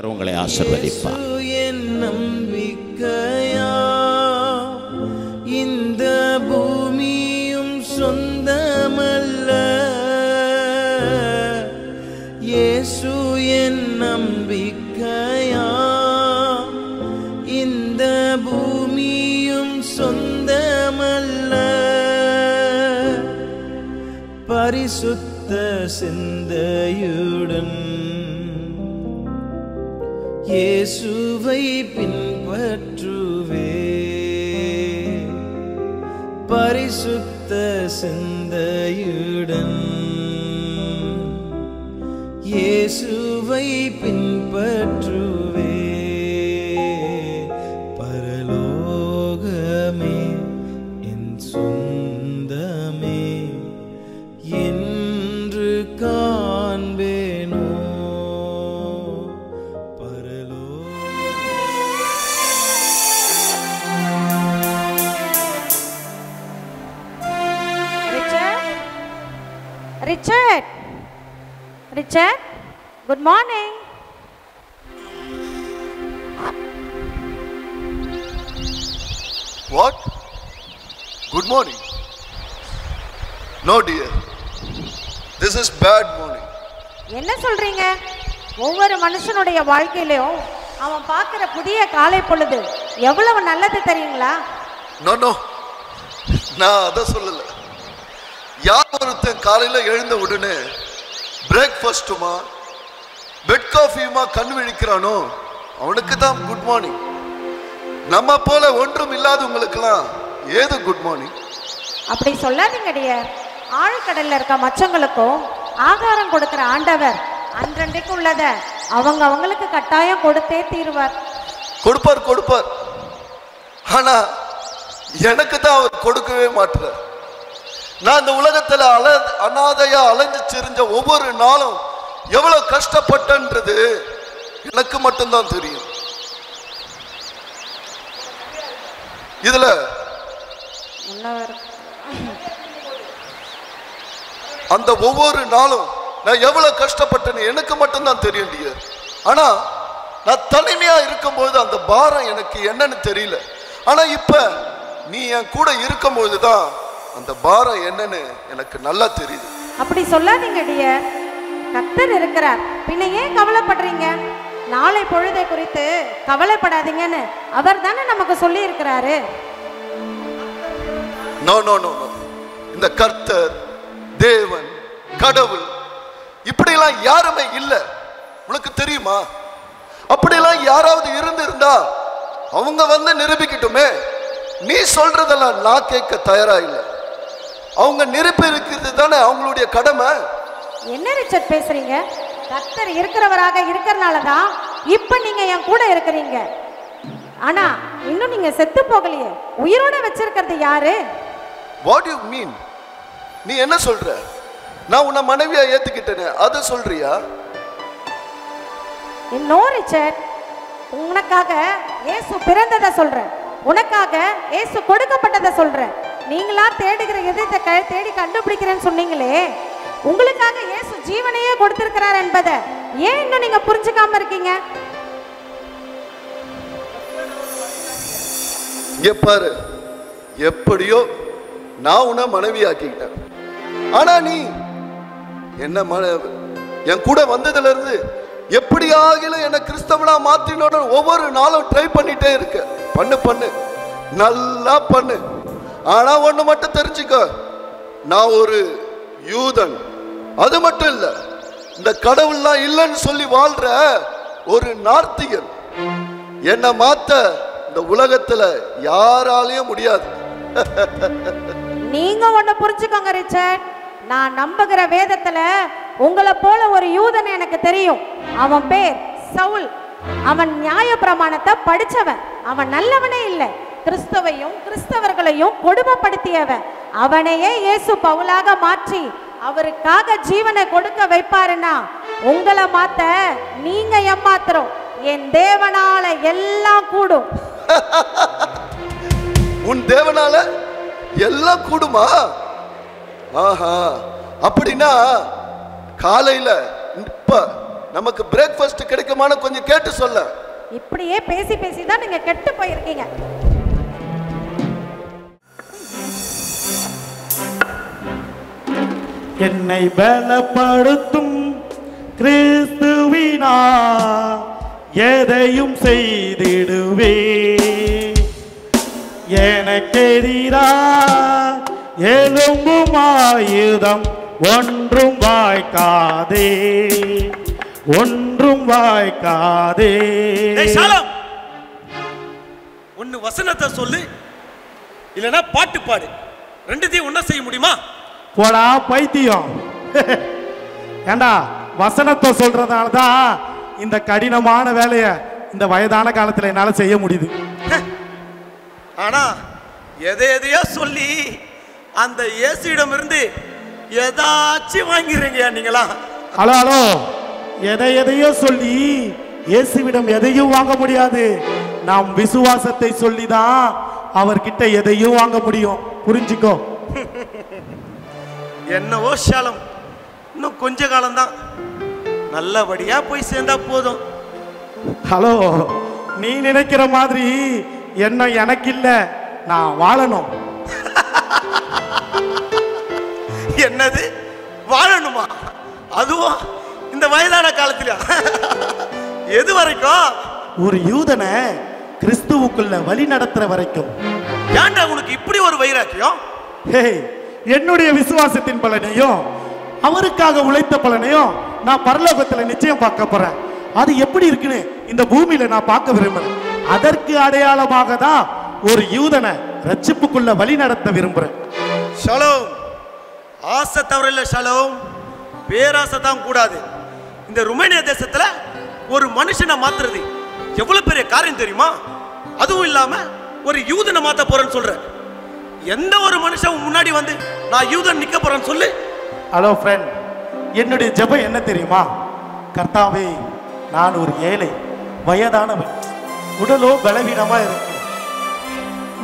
உங்களை ஆசீர்வதிப்பார். என் நம்பிக்கையா இந்த பூமியும் சொந்தமல்ல, இயேசு என் நம்பிக்கையா இந்த பூமியும் சொந்தமல்ல, பரிசுத்த சிந்தையுடன் இயேசுவை பின்பற்றுவே, பரிசுத்த சிந்தையுடன் இயேசுவை பின்பற்றுவே, பரலோகமே என் சொந்தமே என்று காண்பேனோ. Richard, good morning. What? Good morning? No dear, this is bad morning. என்ன சொல்றீங்க? ஒவ்வொரு மனுஷனுடைய வாழ்க்கையிலும் அவன் பார்க்கிற புதிய காலை பொழுது எவ்வளவு நல்லது தெரியுங்களா? No, நான் அதை சொல்லல. யார் ஒருத்தன் காலையில எழுந்த உடனே பிரேக்ஃபாஸ்ட்டுமா பெட் காஃபியுமா கண் விழிக்கிறானோ அவனுக்கு தான் குட் மார்னிங். நம்ம போல ஒன்றும் இல்லாதவங்களுக்கெல்லாம் ஏது குட் மார்னிங்? அப்படி சொல்லாதீங்க டியர். ஆழ்கடல்ல இருக்க மச்சங்களுக்கும் ஆகாரம் கொடுக்கிற ஆண்டவர் அன்றன்றைக்கு உள்ளத அவங்களுக்கு கட்டாயம் கொடுத்தே தீருவார். கொடுப்பார். ஆனா எனக்கு தான் அவர் கொடுக்கவே மாட்டார். நான் இந்த உலகத்துல அனாதையா அலைஞ்சு திரிஞ்ச ஒவ்வொரு நாளும் எவ்வளவு கஷ்டப்பட்டன்றது எனக்கு மட்டும்தான் தெரியும். இதுல அந்த ஒவ்வொரு நாளும் நான் எவ்வளவு கஷ்டப்பட்டேன்னு எனக்கு மட்டும்தான் தெரியும் டியர். ஆனா நான் தனிமையா இருக்கும்போது அந்த பாரம் எனக்கு என்னன்னு தெரியல. ஆனா இப்ப நீ என் கூட இருக்கும்போதுதான் அந்த பாரம் என்னன்னு எனக்கு நல்லா தெரியுது. அப்படி சொல்லாதீங்க டியர். கர்த்தர் இருக்கிறார், பின்ன ஏன் கவலைப்படுறீங்க? நாளை பொழுதை குறித்து கவலைப்படாதீங்கன்னு அவர் தானே நமக்கு சொல்லி இருக்கிறாரு. நோ, இந்த கர்த்தர், தேவன், கடவுள் இப்படிலாம் யாருமே இல்லை. உனக்கு தெரியுமா? அப்படிலாம் யாராவது இருந்திருந்தா அவங்க வந்து நிரூபிக்கட்டுமே. நீ சொல்றதெல்லாம் நான் கேட்க தயாரா இல்லை. அவங்க நிரூபி இருக்கிறது தானே அவங்களுடைய கடமை. என்ன ரிச்சர்ட் பேசுறீங்க? கர்த்தர் இருக்கிறவராக இருக்கிறனால தான் இப்ப நீங்க என் கூட இருக்கிறீங்க. ஆனா இன்னும் நீங்க செத்து போகலையே, உயிரோட வச்சிருக்கிறது யாரு? What you mean? நீ என்ன சொல்ற? நான் உன்னை மனைவியா ஏத்துக்கிட்டேனே அதை சொல்றியா? நோ ரிச்சர்ட், உனக்காக இயேசு பிறந்ததை சொல்றேன், உனக்காக இயேசு கொடுக்கப்பட்டதை சொல்றேன். நீங்களா தேடுகிற எதை தேடி கண்டுபிடிக்கிறேன்னு சொன்னீங்களே, உங்களுக்காக இயேசு ஜீவனையே கொடுத்திருக்கிறார் என்பதை ஏன் இன்னும் நீங்க புரிஞ்சுக்காம இருக்கீங்க? இங்க பாரு, எப்படியோ நான் உன்னை மனைவி ஆக்கிக்கிட்டேன். ஆனா நீ என்ன என் கூட வந்ததுல இருந்து எப்படி ஆகிலும் என்ன கிறிஸ்தவனா மாத்தினோட ஒவ்வொரு நாளும் ட்ரை பண்ணிட்டே இருக்க. பண்ணு நல்லா பண்ணு. ஆனா ஒண்ணு மட்டும் தெரிஞ்சுக்க, நான் ஒரு யூதன். அது மட்டும் இல்ல, இந்த கடவுள்லாம் இல்லைன்னு சொல்லி வாழ்ற ஒரு நார்த்திகன். என்ன மாத்த இந்த உலகத்துல யாராலையும் முடியாது. நீங்க ஒண்ணு புரிஞ்சுக்கோங்க ரிச்சர்ட், நான் நம்புகிற வேதத்துல உங்களை போல ஒரு யூதன் எனக்கு தெரியும். அவன் பேர் சவுல். அவன் நியாய பிரமாணத்தை படிச்சவன். அவன் நல்லவனே இல்லை, கிறிஸ்தவையும் கிறிஸ்தவர்களையும் கொடுமைப்படுத்தியவன். அவனையே இயேசு பவுலாக மாற்றி அவருக்காக ஜீவனை கொடுக்க வைப்பாருன்னா உங்களை மாத்த நீங்க ஏமாத்துறோம். என் தேவனால எல்லாம் கூடும். உன் தேவனால எல்லாம் கூடுமா? ஆஹா, அப்படின்னா காலையில இப்ப நமக்கு பிரேக்ஃபாஸ்ட் கிடைக்குமான்னு கொஞ்சம் கேட்டு சொல்ல. இப்படியே பேசி பேசி தான் நீங்க கெட்டு போயிருக்கீங்க. என்னை பலப்படுத்தும் கிறிஸ்துவினா எதையும் செய்திடுவே. எனக்கெதிரா எழும்பும் ஆயுதம் ஒன்றும் வாய்க்காதே, ஒன்றும் வாய்க்காதே. ஒன்னு வசனத்தை சொல்லு, இல்லனா பாட்டு பாடு. ரெண்டுத்தையும் ஒண்ணா செய்ய முடியுமா? போடா பைத்தியம். ஏண்டா வசனத்தை சொல்றதால தான் இந்த கடினமான வேலையை இந்த வயதான காலத்துல என்னால செய்ய முடியுது. ஆனா எதையோ சொல்லி அந்த இயேசுவிடம் இருந்து ஏதாச்சும் வாங்கிறீங்க நீங்களா? ஹலோ ஹலோ, எதையோ சொல்லி இயேசுவிடம் எதையும் வாங்க முடியாது. நாம் விசுவாசத்தை சொல்லிதான் அவர்கிட்ட எதையும் வாங்க முடியும். புரிஞ்சுக்கோ. என்னவோ ஷாலம், இன்னும் கொஞ்ச காலம்தான், நல்லபடியா போய் சேர்ந்தா போதும். ஹலோ, நீ நினைக்கிற மாதிரி என்ன எனக்கு இல்ல, நான் வாழணும். என்னது வாழணுமா? அதுவும் இந்த வயதான காலத்துல? எது வரைக்கும்? ஒரு யூதனை கிறிஸ்துவுக்குள்ள வழி நடத்துற வரைக்கும். ஏன்டா உனக்கு இப்படி ஒரு வைராக்கியம்? ஹே, என்னுடைய விசுவாசத்தின் பலனையும் அவருக்காக உழைத்த பலனையும் நான் பரலோகத்துல நிச்சயம் பார்க்க போறேன். அது எப்படி இருக்குன்னு இந்த பூமியில நான் பார்க்க விரும்புறேன். அதற்கு அடையாளமாக தான் ஒரு யூதனை ரட்சிப்புக்குள்ள வழி நடத்த விரும்புறேன். ஷாலோம், ஆசை தவறு இல்லை ஷாலோம், பேராசை தான் கூடாது. இந்த ருமேனியா தேசத்துல ஒரு மனுஷனை மாத்துறது எவ்வளவு பெரிய காரியம் தெரியுமா? அதுவும் இல்லாம ஒரு யூதனை மாத்த போறேன்னு சொல்ற. எந்த ஒரு மனுஷன் முன்னாடி வந்து நான் யூதன் நிக்க போறேன்னு சொல்லு. ஹலோ ஃப்ரெண்ட், என்னுடைய ஜெபம் என்ன தெரியுமா? கர்த்தாவே, நான் ஒரு ஏழை, வயதானவன், உடலோ பலவீனமா இருக்கு.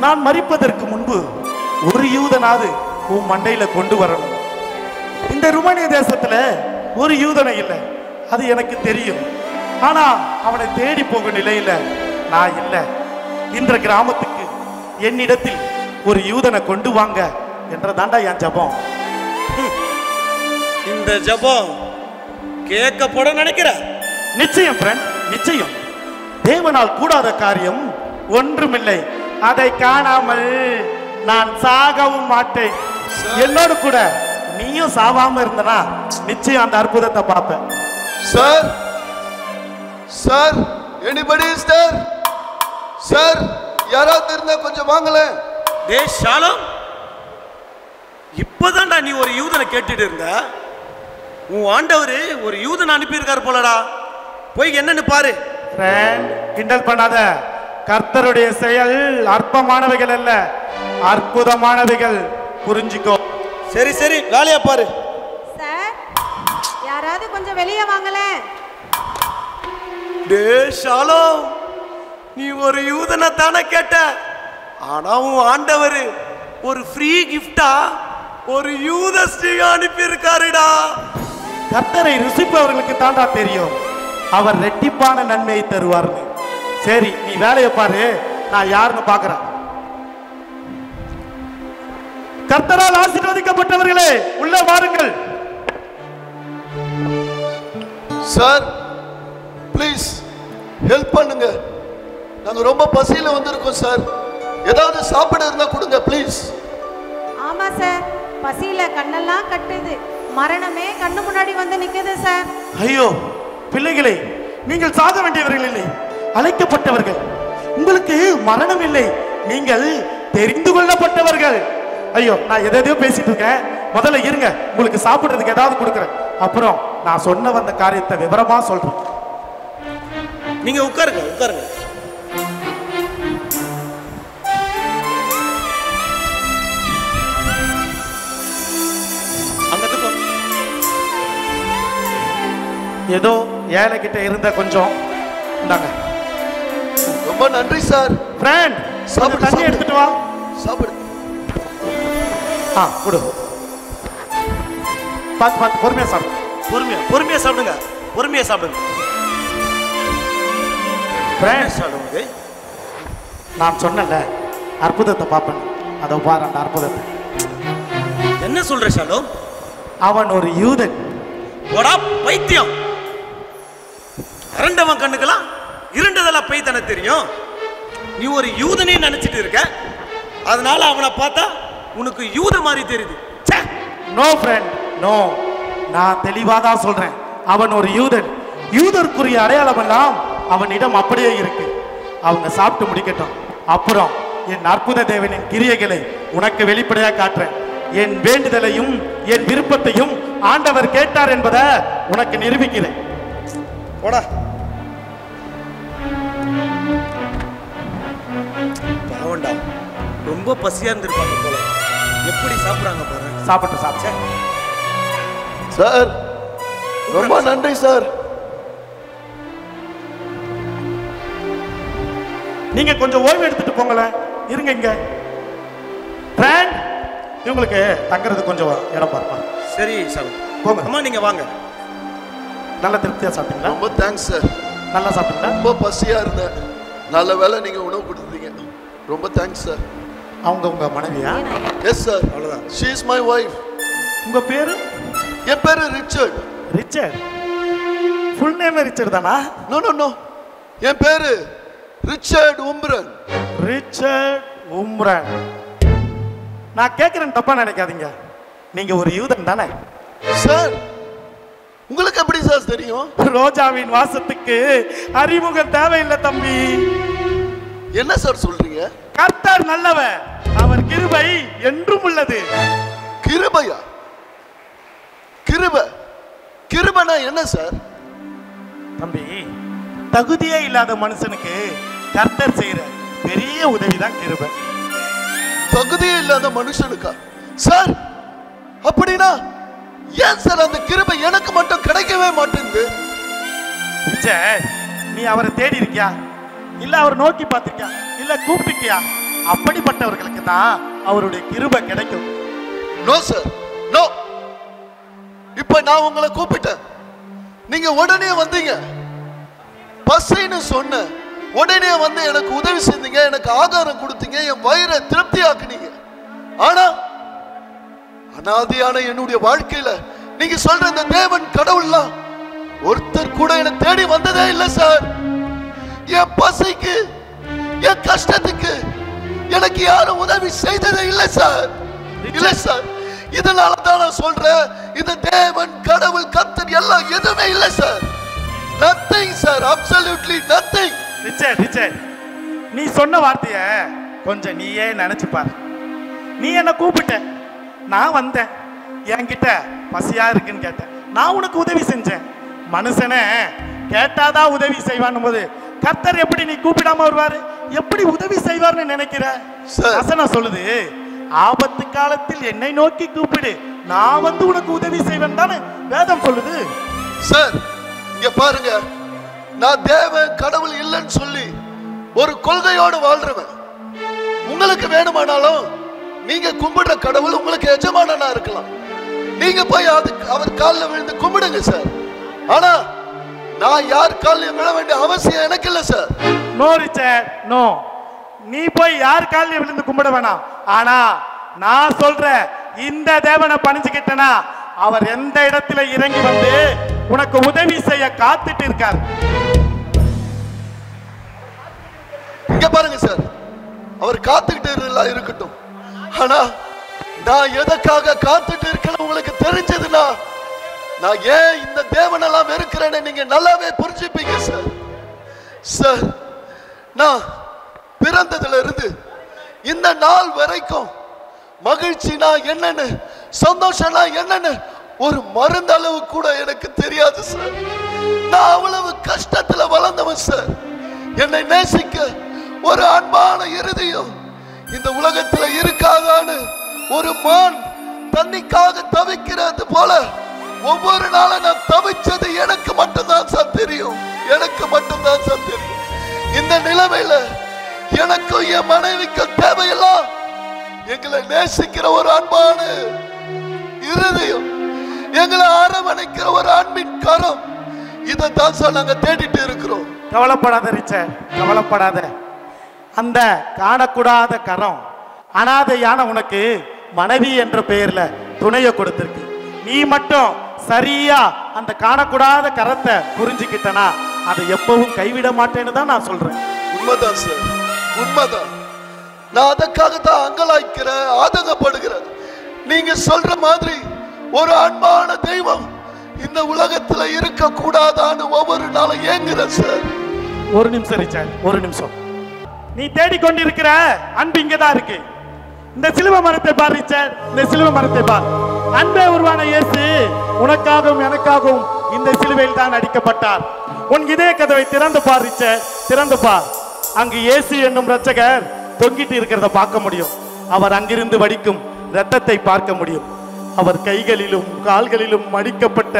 நான் மரிப்பதற்கு முன்பு ஒரு யூதனாவது உன் மண்டையில கொண்டு வரணும். இந்த ருமேனிய தேசத்துல ஒரு யூதனை இல்லை, அது எனக்கு தெரியும். ஆனா அவனை தேடி போக நிலையில நான் இல்லை. இந்த கிராமத்துக்கு என்னிடத்தில் ஒரு யூதனை கொண்டு வாங்க என்றதாண்டா என் ஜபம். இந்த ஜபம் கேட்கப்பட நினைக்கிற? நிச்சயம் ஃப்ரெண்ட், நிச்சயம். தேவனால் கூடாத காரியம் ஒன்றுமில்லை. அதை காணாமல் நான் சாகவும் மாட்டேன். என்னோடு கூட நீயும் சாவாம இருந்தனா நிச்சயம் அந்த அற்புதத்தை பார்ப்பேன். Sir sir, anybody sir? Sir, யாராவது இருந்தா கொஞ்சம் வாங்கல. டேய் ஷாலம், இப்பதான்டா நீ ஒரு யூதனை கேட்டுட்டு இருந்த. உன் ஆண்டவர் ஒரு யூதனை அனுப்பியிருக்காரு போலடா. போய் என்னன்னு பாரு. ஃப்ரெண்ட், கிண்டல் பண்ணாத. கர்த்தருடைய செயல் அற்பமானவைகள் அல்ல, அற்புதமானவைகள். புரிஞ்சுக்கோ. சரி சரி, வேலையா பாரு. சார், யாராவது கொஞ்சம் வெளியே வாங்கல. டேய் ஷாலம், நீ ஒரு யூதனை தானே கேட்ட. ஆனா உன் ஆண்டவர் ஒரு ஃப்ரீ கிஃப்டா ஒரு யூத ஸ்ரீயை அனுப்பி இருக்காருடா. கர்த்தரை ருசிப்பவர்களுக்கு தாண்டா தெரியும் அவர் ரெட்டிப்பான நன்மையை தருவார்னு. சரி, நீ வேலையை பாரு, நான் யாருன்னு பார்க்கிறேன். கர்த்தரால் ஆசீர்வதிக்கப்பட்டவர்களே, உள்ள வாருங்கள். சார், ப்ளீஸ் ஹெல்ப் பண்ணுங்க. நாங்க ரொம்ப பசியில வந்திருக்கோம் சார். ஏதாவது சாப்பிட இருந்தா கொடுங்க ப்ளீஸ். ஆமா சார், பசியில கண்ணெல்லாம் கட்டுது, மரணமே கண்ணு முன்னாடி வந்து நிக்குது சார். ஐயோ பிள்ளைகளே, நீங்கள் சாக வேண்டியவர்கள் இல்லை, அழைக்கப்பட்டவர்கள். உங்களுக்கு மரணம் இல்லை, நீங்கள் தெரிந்து கொள்ளப்பட்டவர்கள். ஐயோ, நான் எதையோ பேசிட்டு இருக்கேன். முதல்ல இருங்க, உங்களுக்கு சாப்பிடுறதுக்கு ஏதாவது கொடுக்குறேன். அப்புறம் நான் சொன்ன வந்த காரியத்தை விவரமா சொல்றேன். நீங்க உட்காருங்க உட்காருங்க. ஏதோ ஏழை கிட்ட இருந்த கொஞ்சம் இந்தாங்க. ரொம்ப நன்றி சார். ஃப்ரெண்ட், சாப்பிடு, தண்ணி எடுத்துட்டு வா. சாப்பிடு. கொடு. பார்த்து பார்த்து பொறுமையா சாப்பிடு. பொறுமையா பொறுமையா சாப்பிடுங்க. பொறுமையா சாப்பிடுங்க. Friends, ஷாலோம், இது நான் சொன்னல அற்புதத்தை பார்ப்பேன். அதோ பாரு அந்த அற்புதத்தை. என்ன சொல்ற ஷாலோம்? அவன் ஒரு யூதன். போடா பைத்தியம். அரண்டவன் கண்ணுக்கெல்லாம் இருண்டதெல்லாம் பைத்தன தெரியும். நீ ஒரு யூதனே நினைச்சிட்டு இருக்க, அதனால அவனை பார்த்தா உனக்கு யூத மாதிரி தெரியுது. No friend, no. நான் தெளிவாக தான் சொல்றேன். அவன் ஒரு யூதன். யூதருக்குரிய அடையாளம் எல்லாம் அவனிடம் அப்படியே இருக்கு. அவங்க சாப்பிட்டு முடிக்கட்டும், அப்புறம் என் அற்புத தேவனின் கிரியைகளை உனக்கு வெளிப்படையாக காட்டுறேன். என் வேண்டுதலையும் என் விருப்பத்தையும் ஆண்டவர் கேட்டார் என்பதை உனக்கு நிரூபிக்கிறேன். போடா. பாவண்டா, ரொம்ப பசியா இருந்திருப்பாங்க போல. எப்படி சாப்பிடுறாங்க பாரு. சாப்பிட்டு சாப்பிட்டேன் சார். ரொம்ப நன்றி சார். நீங்க கொஞ்சம் ஓய்வு எடுத்துட்டு போங்களேன். இருங்க இங்க. ஃப்ரெண்ட், இவங்களுக்கு தங்குறது கொஞ்சம் இடம் பார்ப்பா. சரி ஷாலோம், போங்க. அம்மா நீங்க வாங்க. நல்ல திருப்தியா சாப்பிட்டீங்களா? ரொம்ப தேங்க்ஸ் சார். நல்லா சாப்பிட்டீங்களா? ரொம்ப பசியா இருந்தேன். நல்ல வேளை நீங்க உணவு கொடுத்தீங்க. ரொம்ப தேங்க்ஸ் சார். அவங்க உங்க மனைவியா? Yes sir. அவ்வளவுதான். She is my wife. உங்க பேரு? என் பேரு Richard. Richard. Full name Richard தானா? நோ நோ நோ, என் பேரு ரிச்சர்ட் உம்ரன். ரிச்சர்ட் உம்ரன். நான் கேட்கிறேன், தப்பா நினைக்காதீங்க. நீங்க ஒரு யூதன் தானே? சார், உங்களுக்கு எப்படி சார் தெரியும்? ரோஜாவின் வாசத்துக்கு அறிமுகம் தேவையில்லை தம்பி. என்ன சார் சொல்றீங்க? கர்த்தர் நல்லவர், அவர் கிருபை என்றும் உள்ளது. கிருபையா? கிருபை? கிருபைனா என்ன சார்? தம்பி, தகுதியே இல்லாத மனுஷனுக்கு கர்த்தர் செய்யற பெரிய உதவிதான் கிருபை. தகுதியே இல்லாத மனுஷனுக்கா சார்? அப்படின்னா ஏன் சார் அந்த கிருபை எனக்கு மட்டும் கிடைக்கவே மாட்டேங்குது? ரிச்சர்ட், நீ அவரை தேடி இருக்கியா? இல்ல அவர் நோக்கி பார்த்திருக்கியா? இல்ல கூப்பிட்டிருக்கியா? அப்படிப்பட்டவர்களுக்கு தான் அவருடைய கிருபை கிடைக்கும். No sir, no. இப்ப நான் உங்களை கூப்பிட்டேன், நீங்க உடனே வந்தீங்க. பசின்னு சொன்ன உடனே வந்து எனக்கு உதவி செஞ்சீங்க, எனக்கு ஆகாரம் கொடுத்தீங்க, என் வயிறை திருப்தி ஆக்குனீங்க. ஆனா அனாதியான என்னுடைய வாழ்க்கையில நீங்க சொல்ற இந்த தேவன் கடவுள்லாம் ஒருத்தர் கூட என்னை தேடி வந்ததே இல்லை சார். என் பசிக்கு, என் கஷ்டத்துக்கு எனக்கு யாரும் உதவி செய்ததே இல்லை சார். இல்லை சார். இதனால தான் நான் சொல்றேன், இந்த தேவன் கடவுள் கர்த்தர் எல்லாம் எதுவுமே இல்லை sir. Nothing sir, absolutely nothing. Richard, நீ சொன்ன வார்த்தைய கொஞ்சம் நீயே நினைச்சு பாரு. நீ என்ன கூப்பிட்ட, நான் வந்தேன், என்கிட்ட பசியா இருக்குன்னு கேட்டேன், நான் உனக்கு உதவி செஞ்சேன். மனுஷனே கேட்டாதான் உதவி செய்வான் போது கர்த்தர் எப்படி நீ கூப்பிடாம வருவாரு? எப்படி உதவி செய்வார்னு நினைக்கிற? வசனம் சொல்லுது, ஆபத்து காலத்தில் என்னை நோக்கி கூப்பிடு, நான் வந்து உனக்கு உதவி செய்வேன் தானே வேதம் சொல்லுது. சார் இங்க பாருங்க, நான் தேவன் கடவுள் இல்லைன்னு சொல்லி ஒரு கொள்கையோடு வாழ்றவன். உங்களுக்கு வேணுமானாலும் நீங்க கும்பிடுற கடவுள் உங்களுக்கு எஜமானனா இருக்கலாம். நீங்க போய் அவர் காலில் விழுந்து கும்பிடுங்க சார். ஆனா நான் யார் காலில் விழ வேண்டிய அவசியம் எனக்கு இல்லை சார். No Richard, no. நீ போய் யார் காலில் விழுந்து கும்பிட வேணாம். ஆனா நான் சொல்ற இந்த தேவனை பணிஞ்சுக்கிட்டனா அவர் எந்த இடத்துல இறங்கி வந்து உனக்கு உதவி செய்ய காத்துட்டு இருக்கார். இங்க பாருங்க சார், அவர் காத்துக்கிட்டு இருக்கட்டும். ஆனா நான் எதற்காக காத்துட்டு இருக்கேன்னு உங்களுக்கு தெரிஞ்சதுன்னா நான் ஏன் இந்த தேவனெல்லாம் வெறுக்கிறேன்னு நீங்க நல்லாவே புரிஞ்சுப்பீங்க சார். சார், நான் பிறந்ததுல இருந்து இந்த நாள் வரைக்கும் மகிழ்ச்சினா என்னன்னு, சந்தோஷம்னா என்னன்னு ஒரு மருந்தளவு கூட எனக்கு தெரியாது சார். நான் அவ்வளவு கஷ்டத்துல வளர்ந்தவன் சார். என்னை நேசிக்க ஒரு அன்பான இருதயம் இந்த உலகத்துல இருக்காதான்னு ஒரு மான் தண்ணிக்காக தவிக்கிறது போல ஒவ்வொரு நாளும் நான் தவிச்சது எனக்கு மட்டும்தான் சார் தெரியும். எனக்கு மட்டும்தான் சார் தெரியும். இந்த நிலைமையில எனக்கும் என் மனைவிக்கு தேவையெல்லாம் எங்களை நேசிக்கிற ஒரு அன்பான இருதயம், எங்களை அரவணைக்கிற ஒரு அன்பின் கரம், இதைத்தான் சார் நாங்க தேடிட்டு இருக்கிறோம். கவலைப்படாத ரிச்சர்ட், கவலைப்படாத. அந்த காணக்கூடாத கரம் அனாதையான உனக்கு மனைவி என்ற பெயர்ல துணையை கொடுத்திருக்கு. நீ மட்டும் சரியா அந்த காணக்கூடாத கரத்தை புரிஞ்சுக்கிட்டனா அதை எப்பவும் கைவிட மாட்டேன்னு தான் நான் சொல்றேன். உண்மைதான் சார், உண்மைதான். நான் அதற்காகத்தான் அங்கலாய்க்கிறேன், ஆதங்கப்படுகிறேன். நீங்க சொல்ற மாதிரி ஒரு அன்பான தெய்வம் இந்த உலகத்துல இருக்க கூடாதான்னு ஒவ்வொரு நாளும் ஏங்குறேன் சார். ஒரு நிமிஷம் ரிச்சர்ட், ஒரு நிமிஷம். நீ தேடிக்கொண்டிருக்கிற அன்பு இங்கதான் இருக்கு. இந்த சிலுவை மரத்தை பார் ரிச்சர்ட், இந்த சிலுவை மரத்தை பார். அன்பே உருவான இயேசு உனக்காகவும் எனக்காகவும் இந்த சிலுவையில் தான் அடிக்கப்பட்டார். உன் இதய கதவை திறந்து பார் ரிச்சர்ட், திறந்து பார். அங்கு இயேசு என்னும் இரட்சகர் தொங்கிட்டு இருக்கிறத பார்க்க முடியும். அவர் அங்கிருந்து வடிக்கும் இரத்தத்தை பார்க்க முடியும். அவர் கைகளிலும் கால்களிலும் மடிக்கப்பட்ட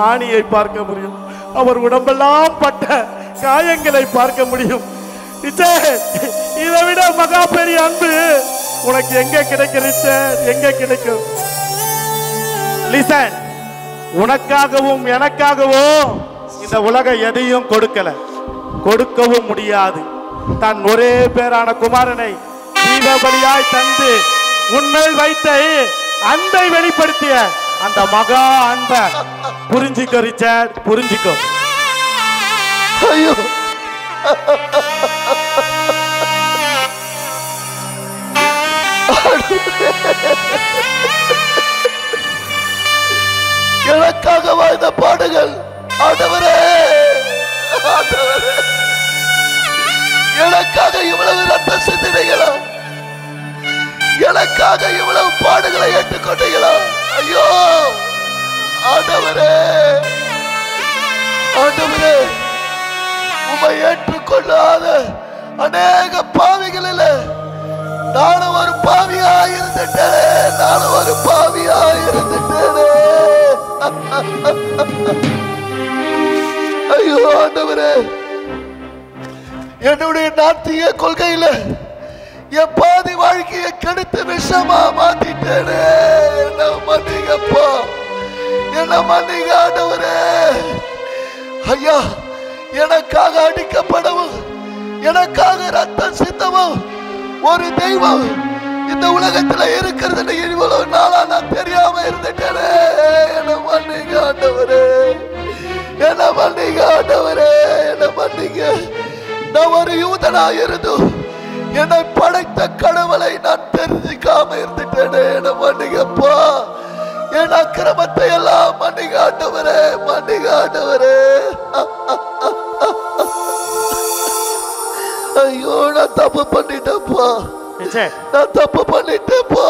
ஆணியை பார்க்க முடியும். அவர் உடம்பெல்லாம் பட்ட காயங்களை பார்க்க முடியும். இதை விட மகா பெரிய அன்பு உனக்கு எங்க கிடைக்கும் ரிச்சர்ட், எங்க கிடைக்கும்? லிசன், உனக்காகவும் எனக்காகவும் இந்த உலகம் எதையும் கொடுக்கல, கொடுக்கவும் முடியாது. தன் ஒரே பேரான குமாரனை ஜீவபலியாய் தந்து உன்மேல் வைத்த அன்பை வெளிப்படுத்திய அந்த மகா அன்பை புரிஞ்சுக்கோ ரிச்சர்ட், புரிஞ்சுக்கோ. ஐயோ, எனக்காக வாழ்ந்த பாடுகள் ஆண்டவரே, ஆண்டவரே, எனக்காக இவ்வளவு ரத்த சிந்தனைகளா, எனக்காக இவ்வளவு பாடுகளை ஏற்றுக்கொண்டீங்களா? ஐயோ ஆண்டவரே, ஆண்டவரே, உம்மை ஏற்றுக்கொள்ளாத அநேக பாவிகளில் நானும் ஒரு பாவியா இருந்துட்டேனே, நானும் ஒரு பாவியா இருந்துட்டேனே. ஐயோ ஆண்டவரே, என்னுடைய நாத்திய கொள்கையில என் பாதி வாழ்க்கையை கெடுத்து விஷமா மாத்திட்டேனே. என்ன மன்னிங்கப்பா, என்ன மன்னிங்க ஆண்டவரே. ஐயா, எனக்காக அடிக்கப்படவும் எனக்காக ரத்தம் சிந்தவும் ஒரு தெய்வம் இந்த உலகத்துல இருக்கிறது இவ்வளவு நாளா நான் தெரியாம இருந்துட்டேனே. என்ன மன்னிங்க ஆண்டவரே, என்ன மன்னிங்க ஆண்டவரே, என்ன மன்னிங்க. நான் ஒரு யூதனா இருந்தும் என்னை படைத்த கடவுளை நான் தெரிஞ்சுக்காம இருந்துட்டேனே. என்ன மன்னிங்கப்பா, என் அக்கிரமத்தை எல்லாம் மன்னிங்க ஆண்டவரே, மன்னிங்க ஆண்டவரே. ஐயோ, நான் தப்பு பண்ணிட்டேன்ப்பா, நான் தப்பு பண்ணிட்டேன்ப்பா.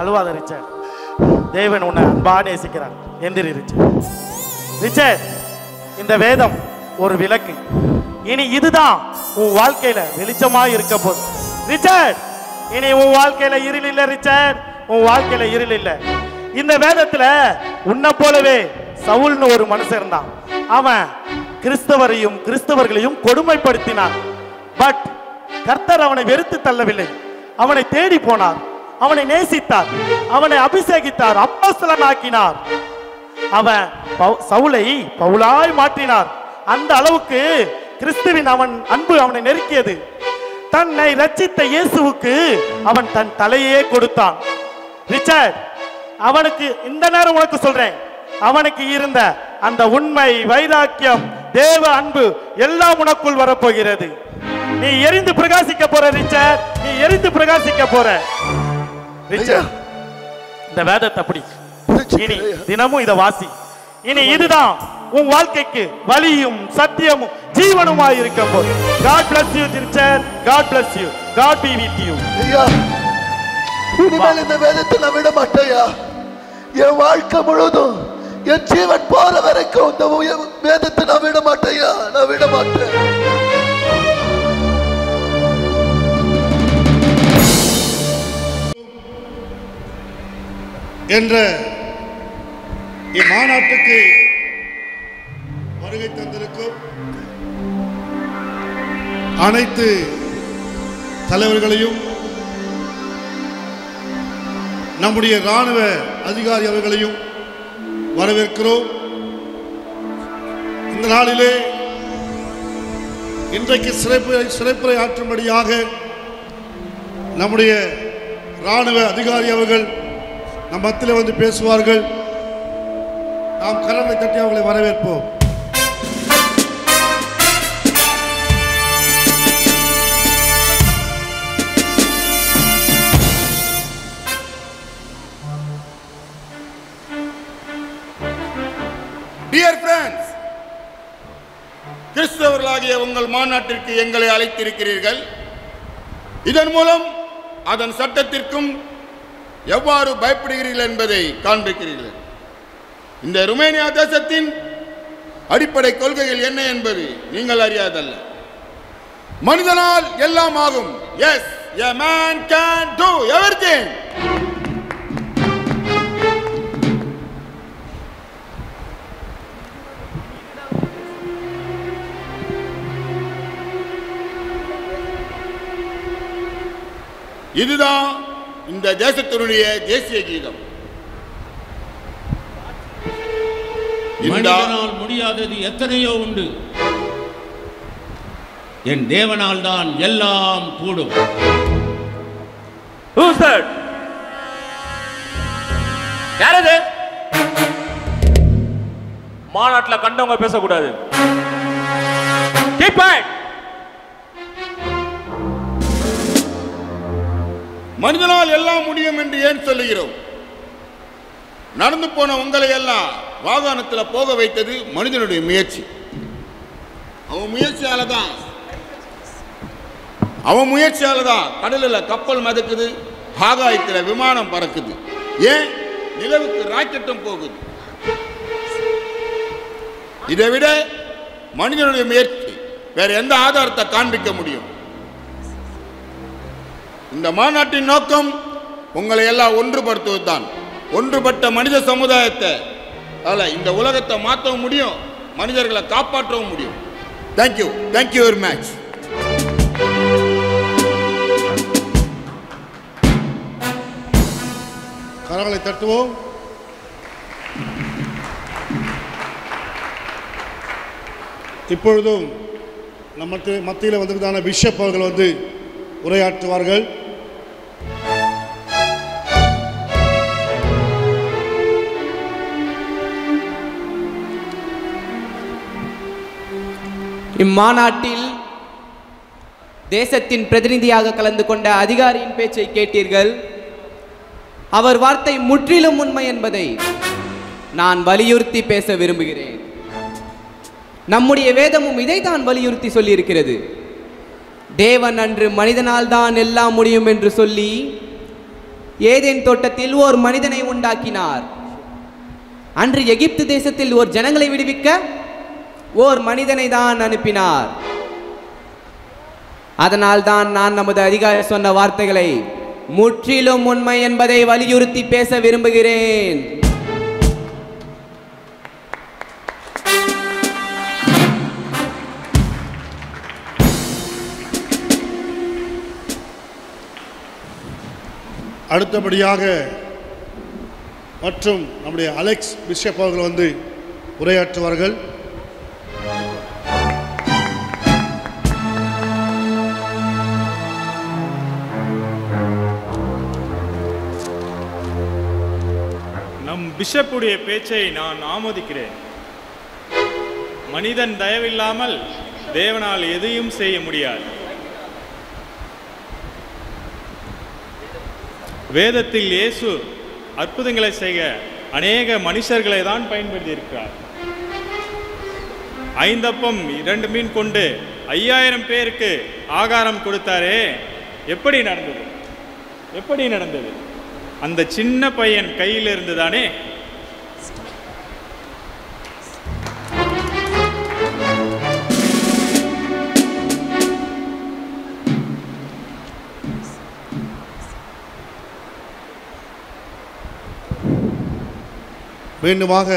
அழுவாத ரிச்சர்ட், தேவன் உன்னை அன்பா நேசிக்கிறார். எந்திரி ரிச்சர்ட். ரிச்சர்ட், இந்த வேதம் ஒரு விளக்கு. இனி இதுதான் உன் வாழ்க்கையில வெளிச்சமாய் இருக்க போது. ரிச்சர்ட், இனி உன் வாழ்க்கையில இருள் இல்ல ரிச்சர்ட், உன் வாழ்க்கையில இருள் இல்ல. இந்த வேதத்துல உன்னை போலவே சவுல்னு ஒரு மனுஷன் இருந்தான். அவன் கிறிஸ்தவரையும் கிறிஸ்தவர்களையும் கொடுமைப்படுத்தினான். பட் கர்த்தர் அவனை வெறுத்து தள்ளவில்லை, அவனை தேடி போனார், அவனை நேசித்தார், அவனை அபிஷேகித்தார், அப்போஸ்தலன் ஆக்கினார். அவன் சவுலை பவுலாய் மாற்றினார். அந்த அளவுக்கு கிறிஸ்துவின் அவன் அன்பு அவனை நெருக்கியது. தன்னை ரட்சித்த இயேசுவுக்கு அவன் தன் தலையே கொடுத்தான். ரிச்சர்ட், அவனுக்கு இந்த நேரம் உனக்கு சொல்றேன், அவனுக்கு இருந்த அந்த உண்மை, வைராக்கியம், தேவ அன்பு எல்லாம் உனக்குள் வரப்போகிறது. நீ எரிந்து பிரகாசிக்க போற ரிச்சர்ட், நீ எரிந்து பிரகாசிக்க போற ரிச்சர்ட். இந்த வேதத்தை அப்படி இனி தினமும் இதை வாசி. இனி இதுதான் உன் வாழ்க்கைக்கு வழியும் சத்தியமும் ஜீவனுமாய் இருக்க போது. God bless you Richard, God bless you, God be with you. ஐயா, இனிமேல் இந்த வேதத்தை நான் விட மாட்டேயா. என் வாழ்க்கை முழுவதும் என் ஜீவன் போற வரைக்கும் இந்த வேதத்தை நான் விட மாட்டேயா, நான் விட மாட்டேன். என்ற இம்மாநாட்டுக்கு வருகை தந்திருக்கும் அனைத்து தலைவர்களையும், நம்முடைய இராணுவ அதிகாரி அவர்களையும் வரவேற்கிறோம். இந்த நாளிலே இன்றைக்கு சிறைப்புரை ஆற்றும்படியாக நம்முடைய இராணுவ அதிகாரி அவர்கள் நம் மத்தியில் வந்து பேசுவார்கள். நாம் கரங்களை தட்டி அவர்களை வரவேற்போம். டியர் ஃப்ரெண்ட்ஸ், கிறிஸ்தவர்களாகிய உங்கள் மாநாட்டிற்கு எங்களை அழைத்திருக்கிறீர்கள். இதன் மூலம் அதன் சட்டத்திற்கும் எவ்வாறு பயப்படுகிறீர்கள் என்பதை காண்பிக்கிறீர்கள். இந்த ருமேனியா தேசத்தின் அடிப்படை கொள்கைகள் என்ன என்பது நீங்கள் அறியாதல்ல. மனிதனால் எல்லாம் ஆகும். Yes, a man can do everything. இதுதான் இந்த தேசத்தினுடைய தேசிய கீதம். மனிதனால் முடியாதது எத்தனையோ உண்டு, என் தேவனால் தான் எல்லாம் கூடும். யாரது? மாநாட்டில் கண்டவங்க பேசக்கூடாது. மனிதனால் எல்லாம் முடியும் என்று ஏன் சொல்லுகிறோம்? நடந்து போன உங்களை எல்லாம் வாகனத்தில் போக வைத்தது மனிதனுடைய முயற்சி. அவன் முயற்சியால தான் கடலில் கப்பல் மிதக்குது, ஆகாயத்தில் விமானம் பறக்குது, ஏன் நிலவுக்கு ராக்கெட்டும் போகுது. இதை விட மனிதனுடைய முயற்சி வேற எந்த ஆதாரத்தை காண்பிக்க முடியும்? இந்த மாநாட்டின் நோக்கம் உங்களை எல்லாம் ஒன்றுபடுத்துவதுதான். ஒன்றுபட்ட மனித சமுதாயத்தை இந்த உலகத்தை மாற்றவும் முடியும், மனிதர்களை காப்பாற்றவும் முடியும். Thank you, thank you very much. கரங்களை தட்டுவோம். இப்பொழுதும் நம்ம மத்தியில் வந்திருந்தான பிஷப் அவர்கள் வந்து உரையாற்றுவார்கள். இம்மாநாட்டில் தேசத்தின் பிரதிநிதியாக கலந்து கொண்ட அதிகாரியின் பேச்சை கேட்டீர்கள். அவர் வார்த்தை முற்றிலும் உண்மை என்பதை நான் வலியுறுத்தி பேச விரும்புகிறேன். நம்முடைய வேதமும் இதைத்தான் வலியுறுத்தி சொல்லியிருக்கிறது. தேவன் அன்று மனிதனால் தான் எல்லாம் முடியும் என்று சொல்லி ஏதேன் தோட்டத்தில் ஓர் மனிதனை உண்டாக்கினார். அன்று எகிப்து தேசத்தில் ஓர் ஜனங்களை விடுவிக்க ஓர் மனிதனை தான் அனுப்பினார். அதனால் தான் நான் நமது அதிகாரி சொன்ன வார்த்தைகளை முற்றிலும் உண்மை என்பதை வலியுறுத்தி பேச விரும்புகிறேன். அடுத்தபடியாக மற்றும் நம்முடைய அலெக்ஸ் பிஷப் அவர்கள் வந்து உரையாற்றுவார்கள். நம் பிஷப்புடைய பேச்சை நான் ஆமோதிக்கிறேன். மனிதன் தயவில்லாமல் தேவனால் எதையும் செய்ய முடியாது. வேதத்தில் இயேசு அற்புதங்களை செய்ய அநேக மனுஷர்களை தான் பயன்படுத்தி இருக்கிறார். 5 அப்பம் 2 மீன் கொண்டு 5000 பேருக்கு ஆகாரம் கொடுத்தாரே, எப்படி நடந்தது? அந்த சின்ன பையன் கையில் இருந்துதானே. மீண்டுமாக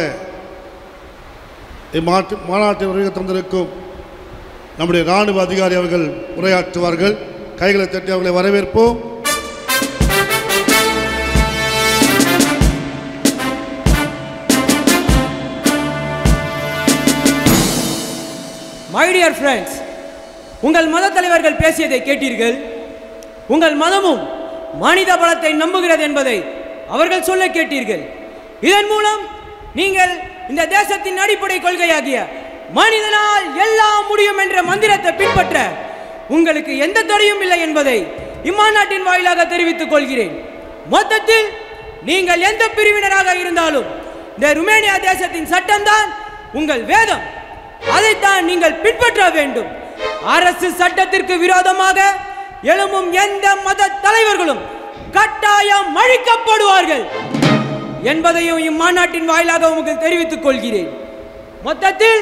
இம்மாநாட்டில் வருகை தந்திருக்கும் நம்முடைய இராணுவ அதிகாரி அவர்கள் உரையாற்றுவார்கள். கைகளை தட்டி அவர்களை வரவேற்போம். மை டியர் ஃப்ரெண்ட்ஸ், உங்கள் மத தலைவர்கள் பேசியதை கேட்டீர்கள். உங்கள் மதமும் மனித பலத்தை நம்புகிறது என்பதை அவர்கள் சொல்ல கேட்டீர்கள். இதன் மூலம் நீங்கள் இந்த தேசத்தின் அடிப்படை கொள்கையாகிய மனிதனால் எல்லாம் முடியும் என்ற மந்திரத்தை பின்பற்ற உங்களுக்கு எந்த தடையும் இல்லை என்பதை இம்மாநாட்டின் வாயிலாக தெரிவித்துக் கொள்கிறேன். மொத்தத்தில் நீங்கள் எந்த பிரிவினராக இருந்தாலும் இந்த ருமேனியா தேசத்தின் சட்டம்தான் உங்கள் வேதம். அதைத்தான் நீங்கள் பின்பற்ற வேண்டும். அரசு சட்டத்திற்கு விரோதமாக எழும்பும் எந்த மத தலைவர்களும் கட்டாயம் அழிக்கப்படுவார்கள் என்பதையும் இம்மாநாட்டின் வாயிலாக உங்களுக்கு தெரிவித்துக் கொள்கிறேன். மொத்தத்தில்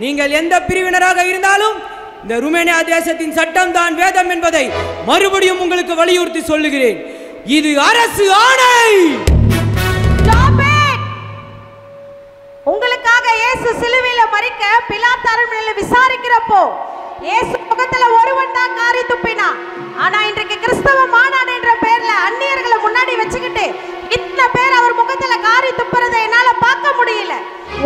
நீங்கள் எந்த பிரிவினராக இருந்தாலும் இந்த ருமேனியா தேசத்தின் சட்டம் தான் வேதம் என்பதை மறுபடியும் உங்களுக்கு வலியுறுத்தி சொல்லுகிறேன். இது அரசு ஆணை. உங்களுக்காக இயேசு சிலுவையில மரிக்க பிலாத்து அரண்மனையில விசாரிக்கிறப்போ இயேசு முகத்துல ஒருவன் தான் காரி துப்பினான். ஆனா இன்றைக்கு கிறிஸ்தவ மாநாடு என்ற பேர்ல அந்நியர்களை முன்னாடி வச்சுக்கிட்டு இத்தனை பேர் அவர் முகத்துல காரி துப்புறதை என்னால பார்க்க முடியல.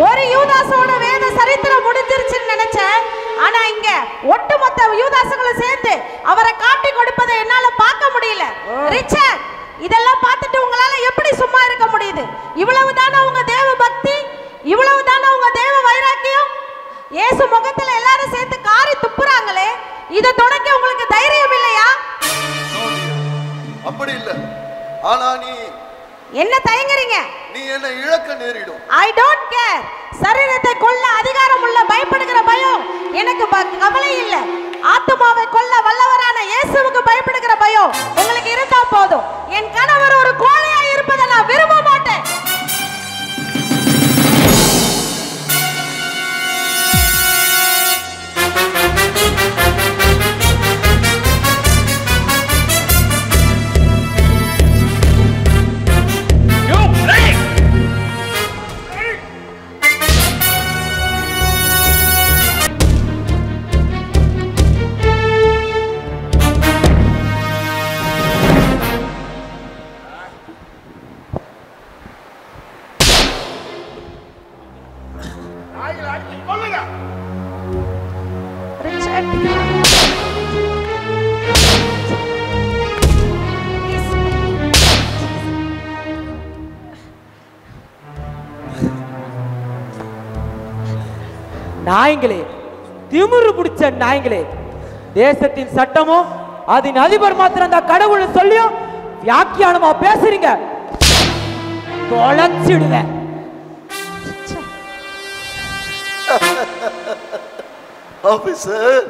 ஒரு யூதாசோட வேத சரித்திரம் முடிஞ்சிருச்சுன்னு நினைச்சேன். ஆனா இங்க ஒட்டுமொத்த யூதாசங்களும் சேர்ந்து அவரை காட்டி கொடுப்பதை என்னால பார்க்க முடியல. ரிச்சர்ட், இதெல்லாம் பார்த்துட்டு உங்களால எப்படி சும்மா இருக்க முடியுது? இவ்வளவுதானே உங்க தேவ பக்தி? இவ்வளவுதானே உங்க தேவ வைராக்கியம்? இயேசு முகத்துல எல்லாரும் சேர்த்து காரி துப்புறாங்களே, இத தொடக்க உங்களுக்கு தைரியம் இல்லையா? அப்படி இல்ல. ஆனா நீ என்ன தயங்குறீங்க? நீ என்ன இழக்க நேரிடும். I don't care. சரீரத்தை கொல்ல அதிகாரம் உள்ள பயப்படுகிற பயம் எனக்கு கவலை இல்லை. ஆத்துமாவை கொல்ல வல்லவரான இயேசுவுக்கு பயப்படுகிற பயம் உங்களுக்கு இருந்தா போதும். என் கணவர் ஒரு கோழையா இருப்பதை நான் விரும்ப மாட்டேன். நாயங்களே, திமிரு பிடிச்ச நாயங்களே, தேசத்தின் சட்டமும் அதன் அதிபர் மாத்திரம் அந்த கடவுள் சொல்லியும் வியாக்கியானமா பேசுறீங்க. தொலைச்சிடுவேன். ஆபீசர்,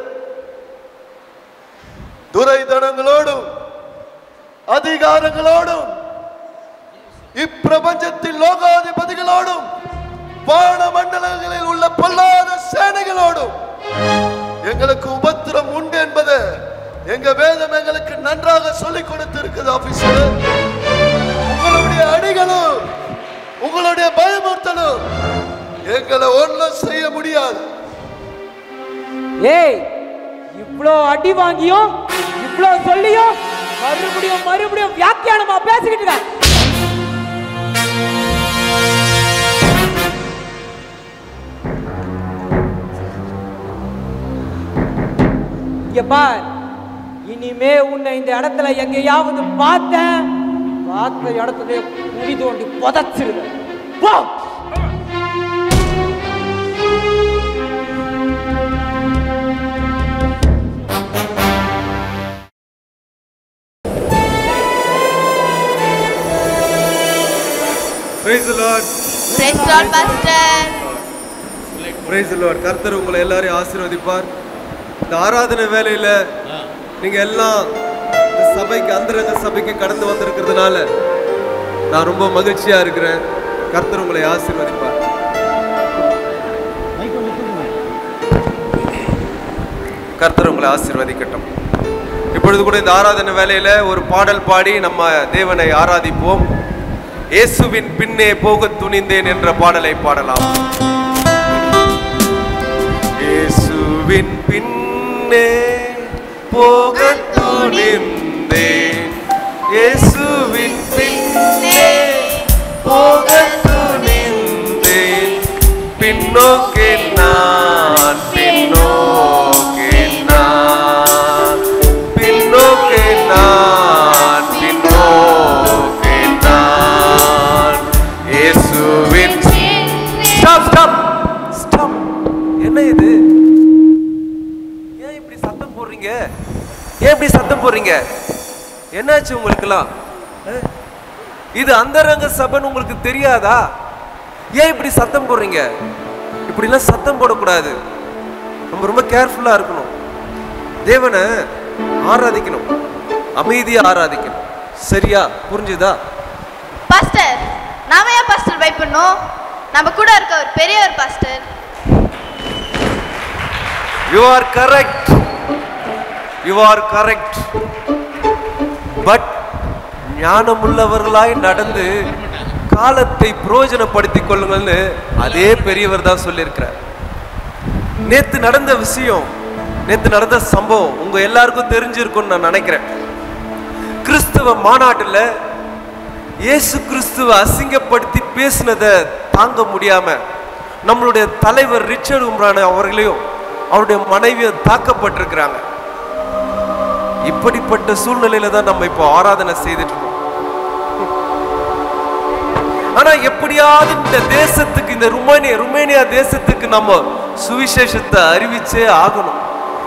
துரைதனங்களோடும் அதிகாரங்களோடும் இப்பிரபஞ்சத்தின் லோகாதிபதிகளோடும் வான மண்டலங்களில் உள்ள பொல்லாத சேனைகளோடும் எங்களுக்கு உபத்திரம் உண்டு என்பது எங்க வேதம் எங்களுக்கு நன்றாக சொல்லிக் கொடுத்திருக்குது. ஆபீசர், உங்களுடைய அடிகளும் உங்களுடைய பயமுறுத்தலும் எங்களை ஒன்றும் செய்ய முடியாது. ஏய், இவ்ளோ அடி வாங்கியும் இவ்ளோ சொல்லியும் மறுபடியும் வியாக்கியானமா பேசிக்கிட்டு பார். இனிமே உன்னை இந்த இடத்துல எங்கேயாவது பார்த்த இடத்துல குழி தோண்டி புதைச்சிருவேன். போ. Praise the Lord. Praise the Lord, Pastor. Praise the Lord. கர்த்தர் உங்களை எல்லாரையும் ஆசீர்வதிப்பார். இந்த ஆராதனை வேலையில நீங்க எல்லாம் இந்த சபைக்கு அந்தரங்க சபைக்கு கடந்து வந்திருக்கிறதுனால நான் ரொம்ப மகிழ்ச்சியா இருக்கிறேன். கர்த்தர் உங்களை ஆசீர்வதிப்பார். கர்த்தர் உங்களை ஆசீர்வதிக்கட்டும். இப்பொழுது கூட இந்த ஆராதனை வேலையில ஒரு பாடல் பாடி நம்ம தேவனை ஆராதிப்போம். இயேசுவின் பின்னே போக துணிந்தேன் என்ற பாடலை பாடலாம். இயேசுவின் பின்னே போக துணிந்தேன், இயேசுவின் பின்னே போக துணிந்தேன், பின்னோக்கி நான் பின்னோக்கி சத்தம் போடுறீங்க? ஏன் இப்படி சத்தம் போடுறீங்க? என்னாச்சு உங்களுக்குலாம்? இது அந்தரங்க சபைன்னு உங்களுக்கு தெரியாதா? ஏன் இப்படி சத்தம் போடுறீங்க? இப்படிலாம் சத்தம் போடக்கூடாது. நம்ம ரொம்ப கேர்ஃபுல்லா இருக்கணும். தேவனை ஆராதிக்கணும், அமைதியா ஆராதிக்கணும். சரியா? புரிஞ்சுதா? பாஸ்டர், நாம ஏன் பாஸ்டர் பயப்படணும்? நம்ம கூட இருக்க ஒரு பெரியவர் pastor. You are correct. You are correct. But ஞானமுள்ளவர்களாய் நடந்து காலத்தை பிரயோஜனப்படுத்திக் கொள்ளுங்கள்னு அதே பெரியவர் தான் சொல்லியிருக்கிறார். நேத்து நடந்த விஷயம், நேத்து நடந்த சம்பவம் உங்க எல்லாருக்கும் தெரிஞ்சிருக்கும்னு நான் நினைக்கிறேன். கிறிஸ்தவ மாநாட்டில் இயேசு கிறிஸ்துவ அசிங்கப்படுத்தி பேசினதை தாங்க முடியாம நம்மளுடைய தலைவர் ரிச்சர்ட் உம்ரான் அவர்களையும் அவருடைய மனைவியும் தாக்கப்பட்டிருக்கிறாங்க. இப்படிப்பட்ட சூழ்நிலையில தான் நம்ம இப்போ ஆராதனை செய்துட்டு இருக்கோம். ஆனா எப்படியாவது இந்த தேசத்துக்கு, இந்த ருமேனியா தேசத்துக்கு நம்ம சுவிசேஷத்தை அறிவிச்சே ஆகணும்.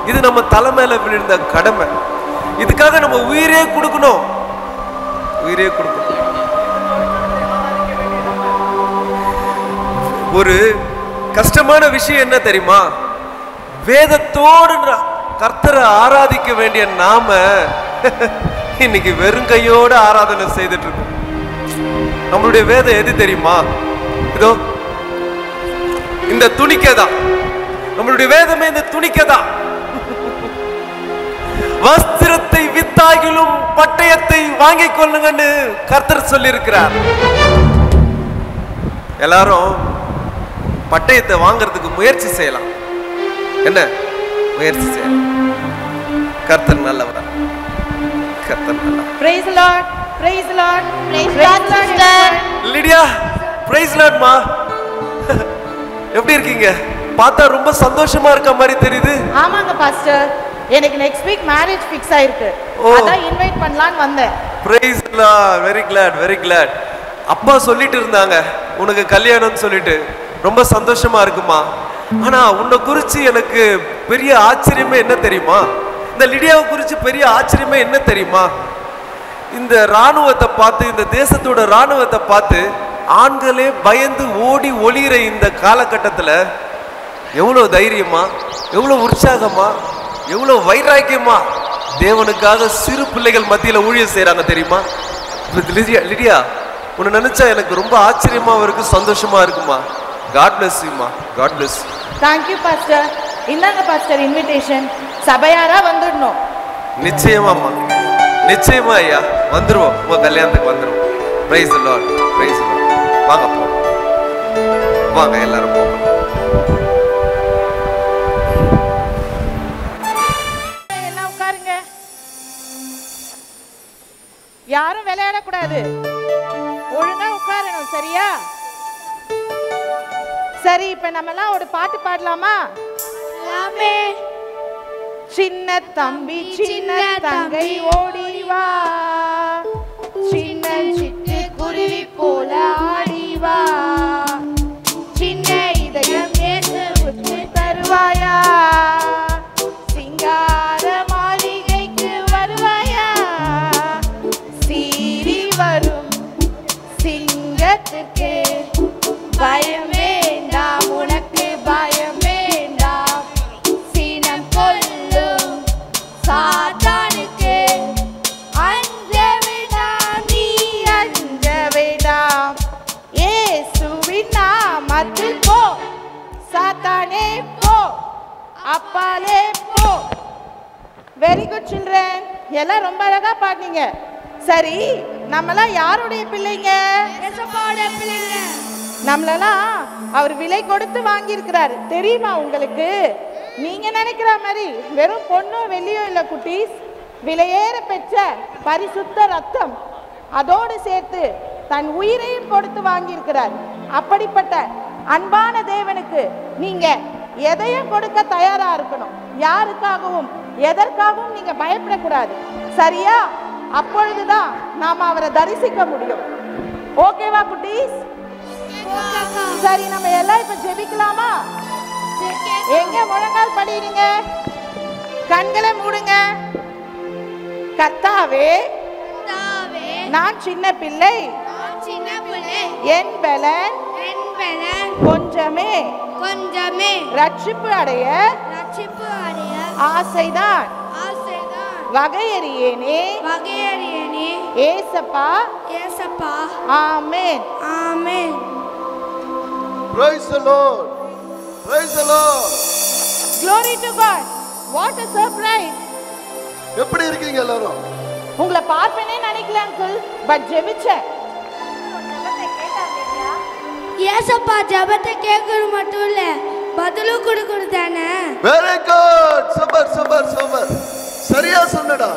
இது நம்ம தலைமையில விழுந்த கடமை. இதுக்காக நம்ம உயிரே கொடுக்கணும், உயிரே கொடுக்கணும். ஒரு கஷ்டமான விஷயம் என்ன தெரியுமா? வேதத்தோடு கர்த்தரை ஆராதிக்க வேண்டிய நாம இன்னைக்கு வெறும் கையோடு ஆராதனை செய்துட்டு இருக்கோம். நம்மளுடைய வேதம் எது தெரியுமா? இதோ இந்த துணிக்கைதான். நம்மளுடைய வேதமே இந்த துணிக்கைதான். வஸ்திரத்தை வித்தாகிலும் பட்டயத்தை வாங்கிக் கொள்ளுங்கன்னு கர்த்தர் சொல்லி இருக்கிறார். எல்லாரும் பட்டயத்தை வாங்கறதுக்கு முயற்சி செய்யலாம். என்ன முயற்சி செய்யலாம்? கர்த்தர் நல்லவரா? கர்த்தர் நல்லவர். Praise the Lord. Praise the Lord. Praise the Lord, sister. Lydia, praise the Lord மா. எப்படி இருக்கீங்க? பார்த்தா ரொம்ப சந்தோஷமா இருக்க மாதிரி தெரியுது. ஆமாங்க பாஸ்டர், எனக்கு நெக்ஸ்ட் வீக் மேரேஜ் ஃபிக்ஸ் ஆயிருக்கு. அதான் இன்வைட் பண்ணலாம்னு வந்தேன். praise the Lord. very glad, very glad. அப்பா சொல்லிட்டு இருந்தாங்க உனக்கு கல்யாணம்னு சொல்லிட்டு. ரொம்ப சந்தோஷமா இருக்குமா. ஆனா உன்னை குறிச்சு எனக்கு பெரிய ஆச்சரியமே என்ன தெரியுமா? இந்த லிடியாவை குறிச்சு பெரிய ஆச்சரியமே என்ன தெரியுமா? இந்த ராணுவத்தை பார்த்து, இந்த தேசத்தோட ராணுவத்தை பார்த்து ஆண்களே பயந்து ஓடி ஒளிகிற இந்த காலகட்டத்தில் எவ்வளோ தைரியமா, எவ்வளோ உற்சாகமா, எவ்வளோ வைராக்கியமா தேவனுக்காக சிறு பிள்ளைகள் மத்தியில் ஊழியம் செய்கிறாங்க தெரியுமா? லிடியா, உன்னை நினைச்சா எனக்கு ரொம்ப ஆச்சரியமா இருக்கு, சந்தோஷமா இருக்குமா. God bless you மா. God bless you. Thank you pastor. இந்தாங்க பாஸ்டர் இன்விடேஷன். சபையாரா வந்துடணும். நிச்சயமாம்மா, நிச்சயமா ஐயா, வந்துருவோம். உங்க கல்யாணத்துக்கு வந்துருவோம். Praise the Lord. Praise the Lord. வாங்க போவோம், வாங்க எல்லாரும் போவோம். எல்லாம் உட்காருங்க. யாரும் விளையாடக்கூடாது, ஒழுங்கா உட்காரணும். சரியா? சரி, இப்ப நம்ம எல்லாம் ஒரு பாட்டு பாடலாமா? சின்ன தம்பி சின்ன தங்கை ஓடி வா, சின்ன சிட்டு குருவி போல ஆடி வா, சின்ன இதயம் ஏற்று தருவாயா, சிங்கார மாளிகைக்கு வருவாயா, சீறி வரும் சிங்கத்துக்கு பயம் வேண்டாம், உனக்கு பயம் வேண்டாம், சீனம் கொள்ளும் சாத்தானுக்கு அஞ்ச வேண்டாம், நீ அஞ்ச வேண்டாம், இயேசுவின் நாமத்தில் போ, சாத்தானே போ, அப்பாலே போ. வெரி குட் சில்ட்ரன், எல்லாம் ரொம்ப அழகா பாடுனீங்க. சரி, நம்மளாம் யாருடைய பிள்ளைங்க? பிள்ளைங்க. நம்மளெல்லாம் அவர் விலை கொடுத்து வாங்கி இருக்கிறாரு. தெரியுமா உங்களுக்கு? நீங்க நினைக்கிற மாதிரி வெறும் பொண்ணோ வெள்ளியோ இல்ல குட்டீஸ், விலையேற பெற்ற பரிசுத்த ரத்தம், அதோடு சேர்த்து தன் உயிரையும் கொடுத்து வாங்கி இருக்கிறார். அப்படிப்பட்ட அன்பான தேவனுக்கு நீங்க எதையும் கொடுக்க தயாரா இருக்கணும். யாருக்காகவும் எதற்காகவும் நீங்க பயப்படக்கூடாது. சரியா? அப்பொழுதுதான் நாம அவரை தரிசிக்க முடியும். ஓகேவா குட்டீஸ்? சரி, நம்ம எல்லாம் இப்ப ஜெபிக்கலாமா? எங்க முழங்கால் படிங்க. கண்களை மூடுங்க. கர்த்தாவே, நான் சின்ன பிள்ளை, என் பலன் கொஞ்சமே ரட்சிப்பு அடைய ஆசைதான். வகையறியேனே ஏசப்பா. ஆமென். ஆமென். Praise the Lord. Praise the Lord. Glory to God. What a surprise. எப்படி இருக்கீங்க எல்லாரும்? உங்களை பார்ப்பேனே நினைக்கல அங்கிள், பட் ஜெபிச்சேன். ஏசப்பா ஜெபத்தை கேட்கறது மட்டும் இல்ல, பதிலும் கொடுக்கணும் தானே. Very good. Super super super. சரியா சொன்னடா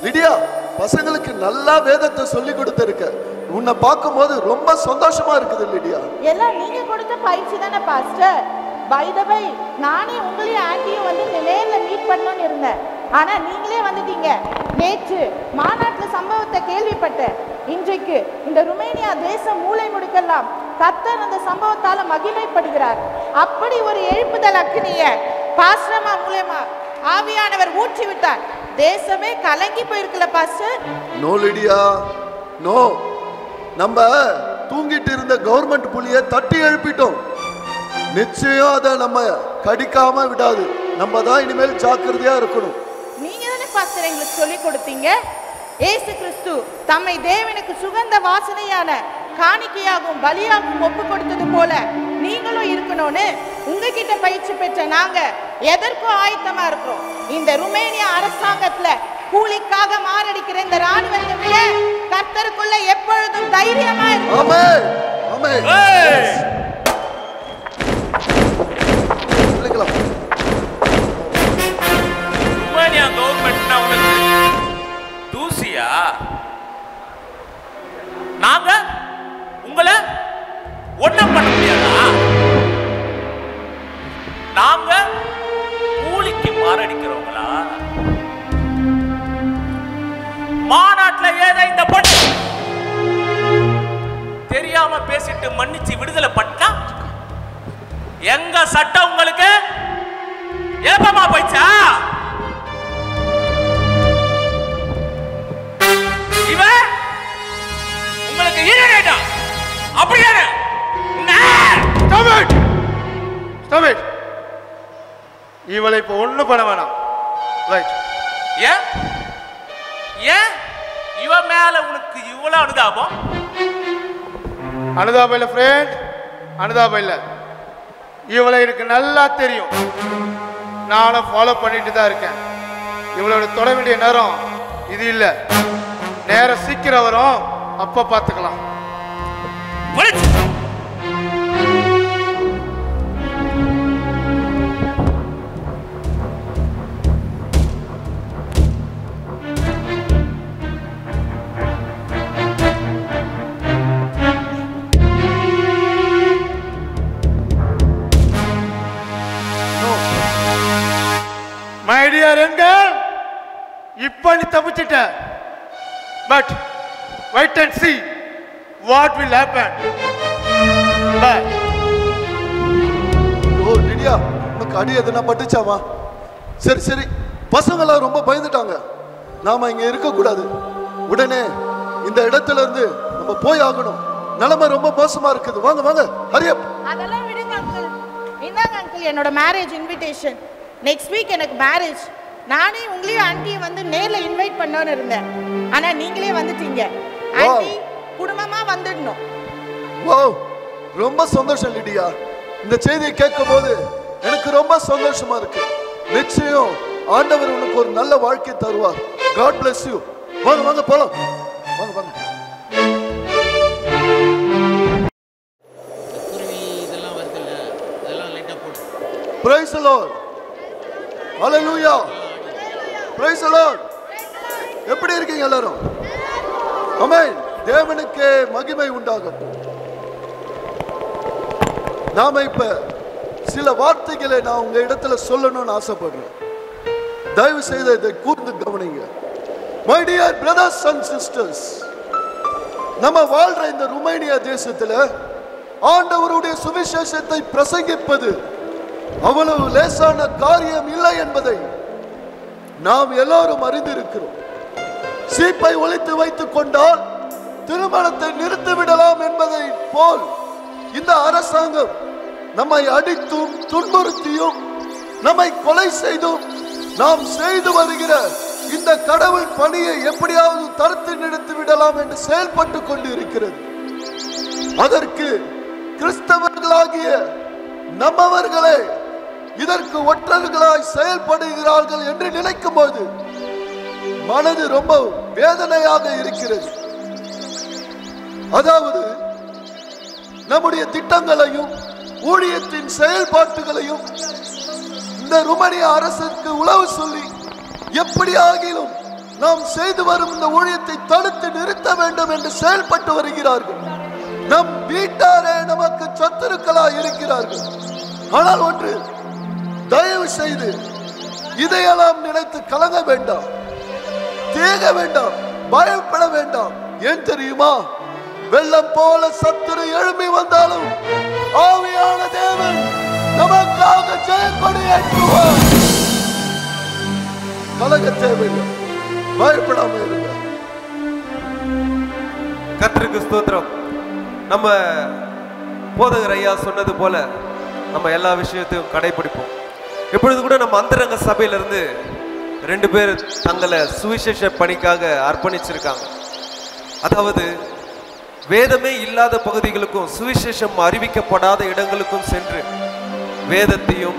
லிடியா. பசங்களுக்கு நல்லா வேதத்தை சொல்லி கொடுத்திருக்க. உன்னை பார்க்கும்போது ரொம்ப சந்தோஷமா இருக்குது லிடியா. எல்லாம் நீங்க கொடுத்த பயிற்சி தானே பாஸ்டர். பை தி வே, நானே உங்களையும் ஆண்டியும் வந்து நேர்ல மீட் பண்ணணும்னு இருந்தேன். ஆனா நீங்களே வந்துட்டீங்க. நேற்று மாநாட்டில் சம்பவத்தை கேள்விப்பட்டேன். இன்றைக்கு இந்த ருமேனியா தேசம் மூளை முடுக்கெல்லாம் கர்த்தர் அந்த சம்பவத்தால மகிமைப்படுகிறார். அப்படி ஒரு எழுப்புதல் அக்கினிய பாஸ்டர்மா மூலமா ஆவியானவர் ஊற்றி விட்டார். தேசமே கலங்கி போயிருக்கல பாஸ்டர். No Lydia, no. நம்ம தூங்கிட்டு இருந்த கவர்மெண்ட் புலியை தட்டி எழுப்பிட்டோம். நிச்சயம் அதை நம்ம கடிக்காம விடாது. நம்ம தான் இனிமேல் ஜாக்கிரதையா இருக்கணும். நீங்க தானே பாஸ்டர் எங்களுக்கு சொல்லி கொடுத்தீங்க, இயேசு கிறிஸ்து தம்மை தேவனுக்கு சுகந்த வாசனையான காணிக்கையாகவும் பலியாகவும் ஒப்பு கொடுத்தது போல நீங்களும் இருக்கணும்னு உங்ககிட்ட பயிற்சி பெற்ற நாங்க எதற்கும் ஆயத்தமா இருக்கிறோம். இந்த ருமேனியா அரசாங்கத்துல கூலிக்காக மாரடிக்கிற இந்த ராணுவத்தை விட கர்த்தருக்குள்ள எப்பொழுதும் தைரியமா இருக்கும். ஆமென். ஆமென். ருமேனியா கவர்மெண்ட்னா உங்களுக்கு தூசியா? நாங்க உங்களை ஒண்ணும் பண்ண முடியாதா? நாங்க கூலிக்கு மாரடிக்கிறவங்களா? மாநாட்டுல ஏதோ இந்த பொண்ணு தெரியாம பேசிட்டு மன்னிச்சு விடுதலை பண்ணா எங்க சட்டம் உங்களுக்கு ஏப்பமா போயிச்சா? இவன் உங்களுக்கு ஈரேடா அப்படியே இவளை இப்ப ஒண்ணு பண்ண வேணாம். ரைட். ஏன் ஏன் இவ மேல உனக்கு இவ்வளவு அனுதாபம்? அனுதாபம் இல்ல ஃப்ரெண்ட், அனுதாபம் இல்ல. இவளை எனக்கு நல்லா தெரியும். நானும் ஃபாலோ பண்ணிட்டு தான் இருக்கேன். இவளோட தொட வேண்டிய நேரம் இது இல்ல. நேரம் சீக்கிரம் வரும், அப்ப பார்த்துக்கலாம். மை டியர் எங்கள், இப்ப நீ தப்பிச்சிட்ட. But wait and see what will happen. Bye. Oh Lydia, உனக்கு அடி எதுனா பட்டுச்சாமா? சரி சரி, பசங்களாம் ரொம்ப பயந்துட்டாங்க. நாம இங்க இருக்க கூடாது. உடனே இந்த இடத்துல இருந்து நம்ம போய் ஆகணும். நிலைமை ரொம்ப மோசமா இருக்குது. வாங்க வாங்க, ஹரி அப். அதெல்லாம் விடுங்க அங்கிள். இந்தாங்க அங்கிள் என்னோட மேரேஜ் இன்விடேஷன். நெக்ஸ்ட் வீக் எனக்கு மேரேஜ். நானே உங்களையும் ஆண்டியை வந்து நேர்ல இன்வைட் பண்ணணும்னு இருந்தேன். ஆனா நீங்களே வந்துட்டீங்க. ஆண்டி குடும்பமா வந்துடணும். ஓ ரொம்ப சந்தோஷம் லிடியா. இந்த செய்தியை கேட்கும் போது எனக்கு ரொம்ப சந்தோஷமா இருக்கு. நிச்சயம் ஆண்டவர் உனக்கு ஒரு நல்ல வாழ்க்கை தருவார். God bless you. வாங்க வாங்க போலாம். வாங்க வாங்க. குருவி இதெல்லாம் வருதுல்ல, அதெல்லாம் லைட்டா போடு. Praise the Lord. Hallelujah. Praise the Lord. எப்படி இருக்கீங்க எல்லாரும்? ஆமென். தேவனுக்கு மகிமை உண்டாகட்டும். நாம இப்ப சில வார்த்தைகளை நான் உங்க இடத்துல சொல்லணும்னு ஆசைப்படுறேன். தயவு செய்து இதை கூர்ந்து கவனிங்க. My dear brothers and sisters, நம்ம வாழ்ற இந்த ருமேனியா தேசத்துல ஆண்டவருடைய சுவிசேஷத்தை பிரசங்கிப்பது அவ்வளவு லேசான காரியம் இல்லை என்பதை நாம் எல்லோரும் அறிந்திருக்கிறோம். சீப்பை ஒளித்து வைத்துக் கொண்டால் திருமணத்தை நிறுத்திவிடலாம் என்பதை போல் இந்த அரசாங்கம் நம்மை அடித்தும் துன்புறுத்தியும் நம்மை கொலை செய்தும் நாம் செய்து வருகிற இந்த கடவுள் பணியை எப்படியாவது தடுத்து நிறுத்தி விடலாம் என்று செயல்பட்டு கொண்டு இருக்கிறது. அதற்கு கிறிஸ்தவர்களாகிய நம்மவர்களே இதற்கு ஒற்றர்களாய் செயல்படுகிறார்கள் என்று நினைக்கும் போது மனது ரொம்ப வேதனையாக இருக்கிறது. அதாவது நம்முடைய திட்டங்களையும் ஊழியத்தின் செயல்பாட்டுகளையும் இந்த ருமேனிய அரசுக்கு உளவு சொல்லி எப்படியாகிலும் நாம் செய்து வரும் இந்த ஊழியத்தை தடுத்து நிறுத்த வேண்டும் என்று செயல்பட்டு வருகிறார்கள். நம் வீட்டாரே நமக்கு சத்துருக்களாய் இருக்கிறார்கள். ஆனால் ஒன்று, தயவு செய்து இதையெல்லாம் நினைத்து கலங்க வேண்டாம், தேக வேண்டாம், பயப்பட வேண்டாம். ஏன் தெரியுமா? வெள்ளம் போல சத்துரு எழும்பி வந்தாலும் ஆவியான தேவன் நமக்காக ஜெயக்கொடி ஏற்றுவார். கலங்க தேவையில்லை, பயப்படாம இருங்க. கர்த்தருக்கு ஸ்தோத்திரம். நம்ம போதகர் ஐயா சொன்னது போல நம்ம எல்லா விஷயத்தையும் கடைபிடிப்போம். இப்பொழுது கூட நம்ம அந்தரங்க சபையிலிருந்து 2 பேர் தங்களை சுவிசேஷ பணிக்காக அர்ப்பணிச்சிருக்காங்க. அதாவது வேதமே இல்லாத பகுதிகளுக்கும் சுவிசேஷம் அறிவிக்கப்படாத இடங்களுக்கும் சென்று வேதத்தையும்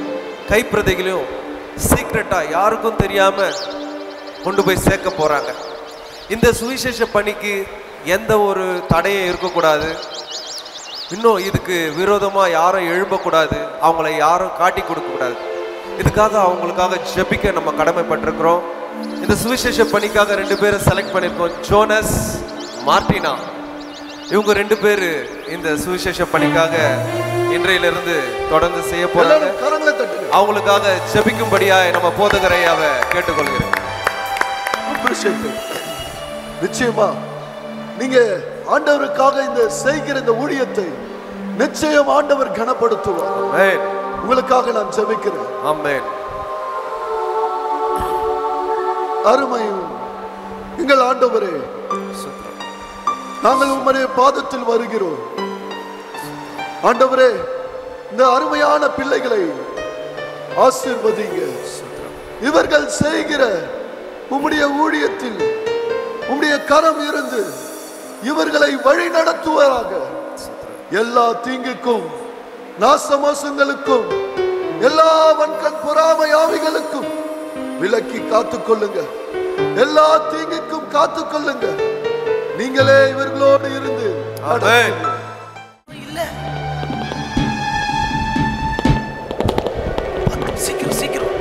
கைப்பிரதிகளையும் சீக்ரெட்டா யாருக்கும் தெரியாம கொண்டு போய் சேர்க்க போறாங்க. இந்த சுவிசேஷ பணிக்கு எந்த ஒரு தடையும் இருக்கக்கூடாது. இன்னும் இதுக்கு விரோதமா யாரும் எழும்பக்கூடாது, அவங்கள யாரும் காட்டி கொடுக்க கூடாது. இதுக்காக அவங்களுக்காக ஜெபிக்க நம்ம கடமைப்பட்டிருக்கிறோம். இந்த சுவிசேஷ பணிக்காக 2 பேரை செலக்ட் பண்ணிருக்கோம். Jonas, Martina. இவங்க 2 பேரு இந்த சுவிசேஷ பணிக்காக இன்றையிலிருந்து தொடர்ந்து செய்ய போறாங்க. அவங்களுக்காக ஜெபிக்கும்படியாய் நம்ம போதகரையாவை கேட்டுக்கொள்கிறேன். நிச்சயமா நீங்க ஆண்டவருக்காக இந்த செய்கிற இந்த ஊழியத்தை நிச்சயம் ஆண்டவர் கனப்படுத்துவார். உங்களுக்காக நான் ஜெபிக்கிறேன். ஆமென். அருமையும் எங்கள் ஆண்டவரே, நாங்கள் உம்முடைய பாதத்தில் வருகிறோம். ஆண்டவரே, இந்த அருமையான பிள்ளைகளை ஆசீர்வதிங்க. இவர்கள் செய்கிற உம்முடைய ஊழியத்தில் உம்முடைய கரம் இருந்து இவர்களை வழி நடத்துவராக. எல்லா தீங்குக்கும் நாசமோசங்களுக்கும் எல்லா வன்கண் பொறாமை ஆவிகளுக்கும் விலக்கி காத்துக்கொள்ளுங்க. எல்லா தீங்குக்கும் காத்துக்கொள்ளுங்க. நீங்களே இவர்களோடு இருந்து சீக்கிரம் சீக்கிரம்.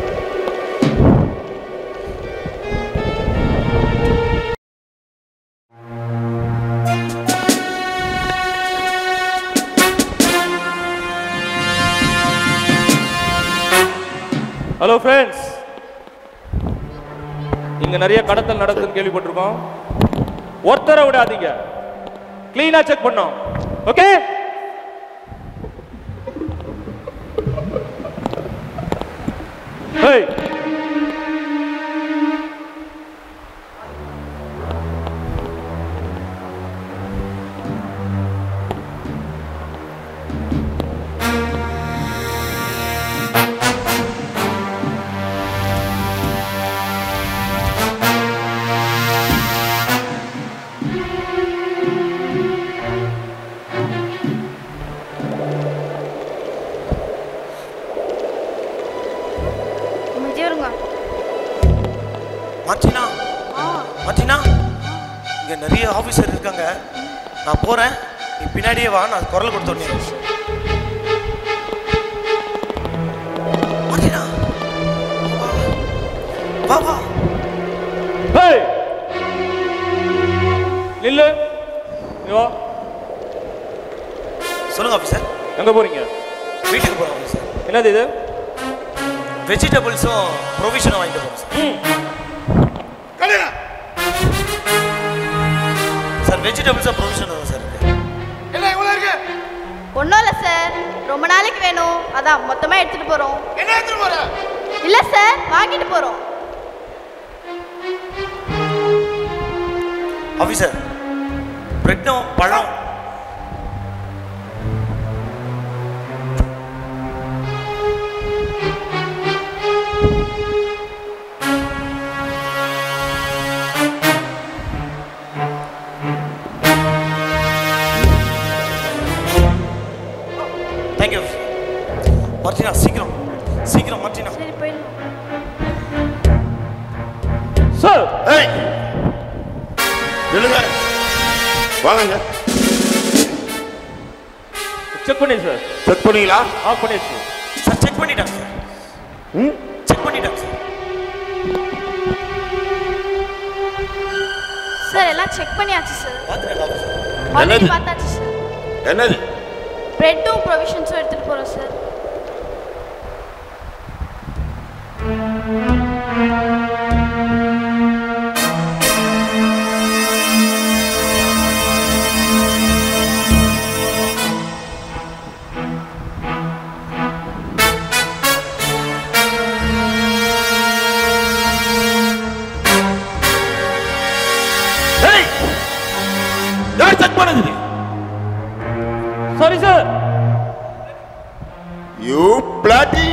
ஹலோ ஃப்ரெண்ட்ஸ், இங்க நிறைய கடத்தல் நடக்குதுன்னு கேள்விப்பட்டிருக்கோம். ஒருத்தரை விடாதீங்க, கிளீனா செக் பண்ணோம். ஓகே? ஹேய், மார்டினா, மார்டினா, இங்க நிறைய ஆபீசர் இருக்காங்க. நான் போறேன், நீ பின்னாடியே வா. நான் குரல் கொடுத்தோன்னே மார்டினா, வா வா. ஹேய், நில்லு. வா. சொல்லுங்க ஆபீசர். எங்க போறீங்க? வீட்டுக்கு போறோம் ஆபீசர். என்னது இது? வெஜிடபிள்ஸும் ப்ரொவிஷனும் வாங்கிட்டு போறோம் சார். வெஜிடபிள்ஸும் ப்ரொவிஷனும் சார் இருக்கு. என்ன இவ்வளவு இருக்கு? ஒண்ணும் இல்ல சார், ரொம்ப நாளைக்கு வேணும், அதான் மொத்தமா எடுத்துட்டு போறோம். என்ன எடுத்துட்டு போற? இல்ல சார், வாங்கிட்டு போறோம். ஆபீசர், பிரெட்டும் பழம். Thank you Martina. சீக்கிரம் சீக்கிரம் மார்டினா. சரி போயிடலாம். சார் சொல்லுங்க. வாங்க. செக் பண்ணி சார். செக் பண்ணீங்களா? ஆஃப் பண்ணிடுச்சு சார். செக் பண்ணிட்டாங்க சார். செக் பண்ணிட்டாங்க சார். சார் எல்லாம் செக் பண்ணியாச்சு சார். பாத்துறேன் ஆல்ரெடி பார்த்தாச்சு சார். என்னது? பிரெட்டும் ப்ரொவிஷன்ஸும் எடுத்துட்டு போறோம் சார். செக் பண்ணுங்க. Sorry sir. யூ பிளாட்டி.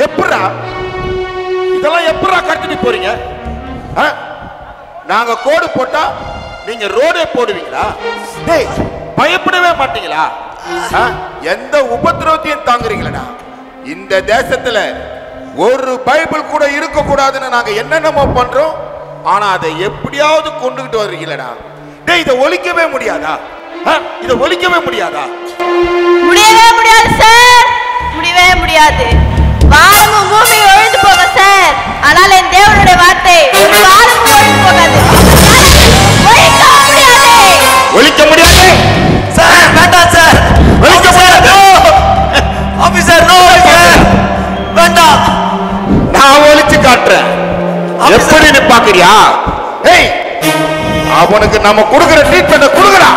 எப்படா இதெல்லாம் எப்படா கடத்திட்டு போறீங்க? நாங்க கோடு போட்டா நீங்க ரோடே போடுவீங்களா? டேய், பயப்படவே மாட்டீங்களா? எந்த உபத்திரவத்தையும் தாங்குறீங்களா? இந்த தேசத்துல ஒரு பைபிள் கூட இருக்க கூடாதுன்னு நாங்க என்னென்னமோ பண்றோம். ஆனா அதை எப்படியாவது கொண்டுகிட்டு வர்றீங்களா? டேய், இதை ஒழிக்கவே முடியாதா? இதை ஒழிக்கவே முடியாதா? முடியவே முடியாது சார். முடியவே முடியாது. வானமும் பூமி ஒழிந்து போக சார். ஆனால் என் தேவனுடைய வார்த்தை ஒரு காலமும் ஒழிந்து போகாது. ஒழிக்க முடியாது சார். வேண்டாம் சார். ஒழிக்க முடியாது. Officer no sir. வேண்டாம். நான் ஒழிச்சு காட்டுறேன். எப்படி பாக்குறியா? ஏய், அவனுக்கு நம்ம கொடுக்கிற ட்ரீட்மெண்ட கொடுக்கறா.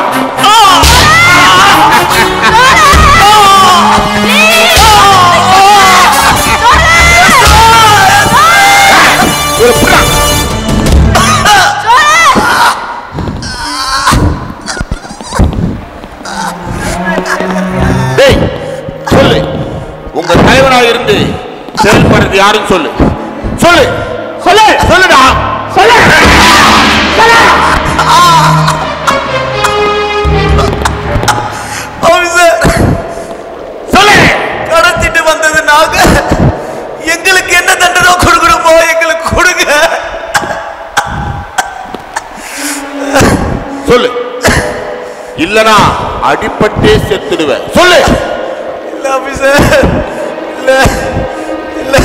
டேய், சொல்லு. உங்க தலைவராக இருந்து செயல்படுறது யாருன்னு சொல்லு. சொல்லு சொல்லு சொல்லுடா. சொல்லு சொல்லு. கடத்திட்டு வந்தது நாங்க. எங்களுக்கு என்ன தண்டனை கொடுக்கணுமோ எங்களுக்கு கொடுங்க. சொல்லு. இல்லனா அடிப்பட்டே செத்துடுவேன். சொல்லு. இல்ல ஆபீசர். இல்ல இல்ல.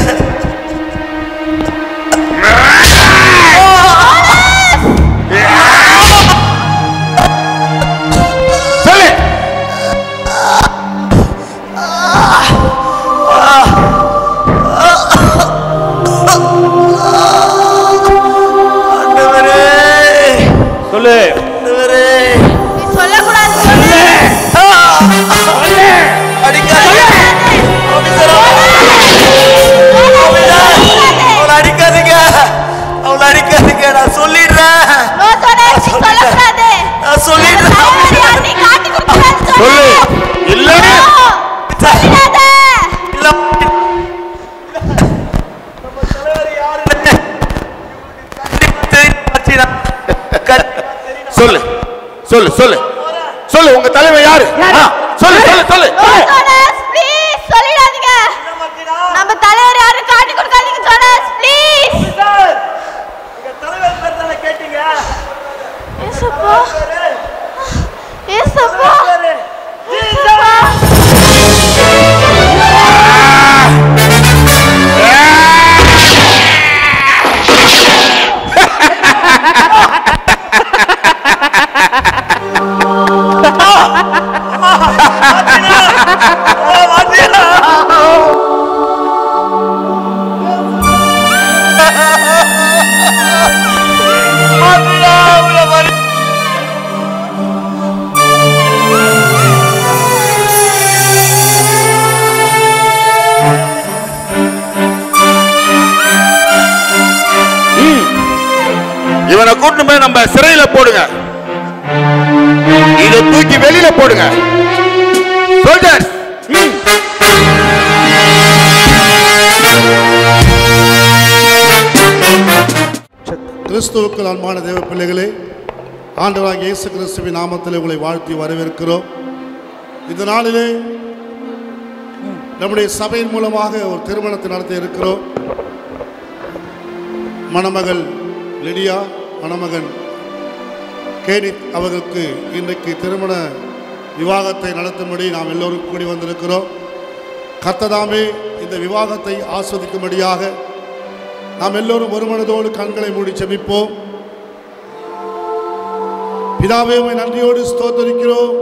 சொல்லு. சொல்லு. நீ சொல்லக்கூடாது. சொல்லு. அவளை அடிக்காதீங்க. அவளை அடிக்காதீங்க. நான் சொல்லிடுறேன். நான் சொல்லிடுறேன். சொல்லு. இல்ல சொல்லு சொல்லு சொல்லு சொல்லு. உங்க தலைவர் யாரு? சொல்லு சொல்லு சொல்லு. சொல்லிடாதீங்க. நம்ம தலைவர் யாரு காட்டி கொடுக்காதீங்க. Jonas please. எங்க தலைவர் பேர் தான கேட்டீங்க. ஏசப்பா. ஏசப்பா. இவனை கூட்டு போய் நம்ம சிறையில போடுங்க, இதை தூக்கி வெளியில போடுங்க. சோல்ஜர்ஸ், கிறிஸ்துவுக்குள் அன்பான தேவ பிள்ளைகளே, ஆண்டவராகிய இயேசு கிறிஸ்துவின் நாமத்தில் உங்களை வாழ்த்தி வரவேற்கிறோம். இந்த நாளிலே நம்முடைய சபையின் மூலமாக ஒரு திருமணத்தை நடத்த இருக்கிறோம். மணமகள் லிடியா, மணமகன் கேனித் அவர்களுக்கு இன்றைக்கு திருமண விவாகத்தை நடத்தும்படி நாம் எல்லோரும் கூடி வந்திருக்கிறோம். கர்த்ததாமே இந்த விவாகத்தை ஆஸ்வதிக்கும்படியாக நாம் எல்லோரும் ஒரு மனதோடு கண்களை மூடி செபிப்போம். பிதாவே, உம்மை நன்றியோடு ஸ்தோத்திரிக்கிறோம்.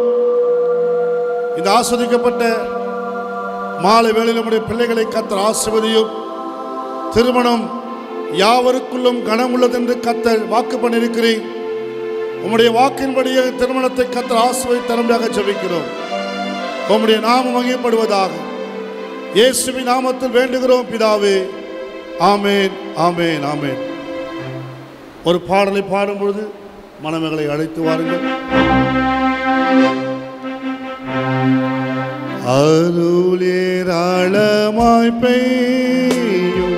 இந்த ஆஸ்வதிக்கப்பட்ட மாலை வேளையில் நம்முடைய பிள்ளைகளை கர்த்தர் ஆசீர்வதியும். திருமணம் யாவருக்குள்ளும் கனம் உள்ளதென்று கர்த்தர் வாக்கு பண்ணியிருக்கிறேன். உம்முடைய வாக்கின்படியே திருமணத்தை கர்த்தர் ஆசீர்வதித்து தரும்படியாக ஜெபிக்கிறோம். உம்முடைய நாமம் மகிமைப்படுவதாக இயேசுவின் நாமத்தில் வேண்டுகிறோம் பிதாவே. ஆமேன், ஆமேன், ஆமேன். ஒரு பாடலை பாடும் பொழுது மணமகளை அழைத்து வாருங்கள். அருளேராளமாய் பெய்யும்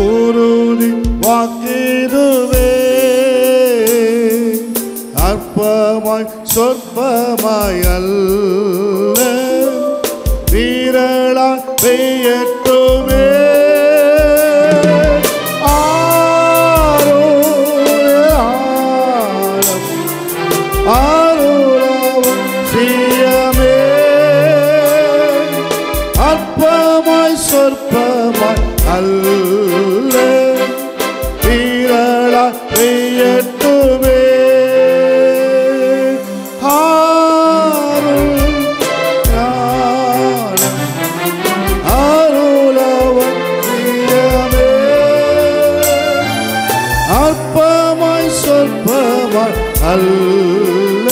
உறுதி வாக்கிடுவே, அற்பமாய் சொற்பமாய் அல்ல, வீரளாய் பெய்யட்டுமே. சொற்பமாய் அல்ல, வீரளாய் பெய்யட்டுமே. அருளவன் பிரியமே, அற்பமாய் சொற்பமாய் அல்ல,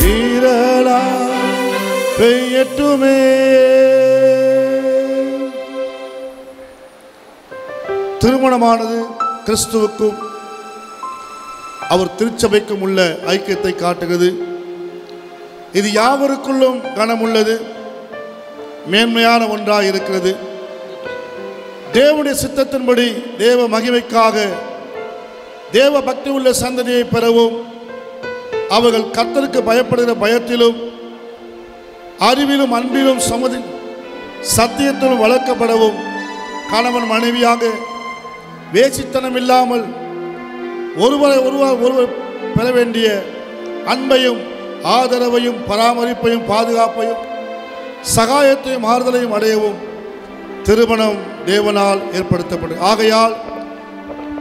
வீரளாய் பெய்யட்டுமே. திருமணமானது கிறிஸ்துவுக்கும் அவர் திருச்சபைக்கும் உள்ள ஐக்கியத்தை காட்டுகிறது. இது யாவருக்குள்ளும் கனமுள்ளது, மேன்மையான ஒன்றாக இருக்கிறது. தேவனுடைய சித்தத்தின்படி தேவ மகிமைக்காக தேவ பக்தி உள்ள சந்ததியை பெறவும், அவர்கள் கர்த்தருக்கு பயப்படுகிற பயத்திலும் அறிவிலும் அன்பிலும் சத்தியத்திலும் வளர்க்கப்படவும், கணவன் மனைவியாக வேசித்தனம் இல்லாமல் ஒருவர் பெற வேண்டிய அன்பையும் ஆதரவையும் பராமரிப்பையும் பாதுகாப்பையும் சகாயத்தையும் ஆறுதலையும் அடையவும் திருமணம் தேவனால் ஏற்படுத்தப்படும். ஆகையால்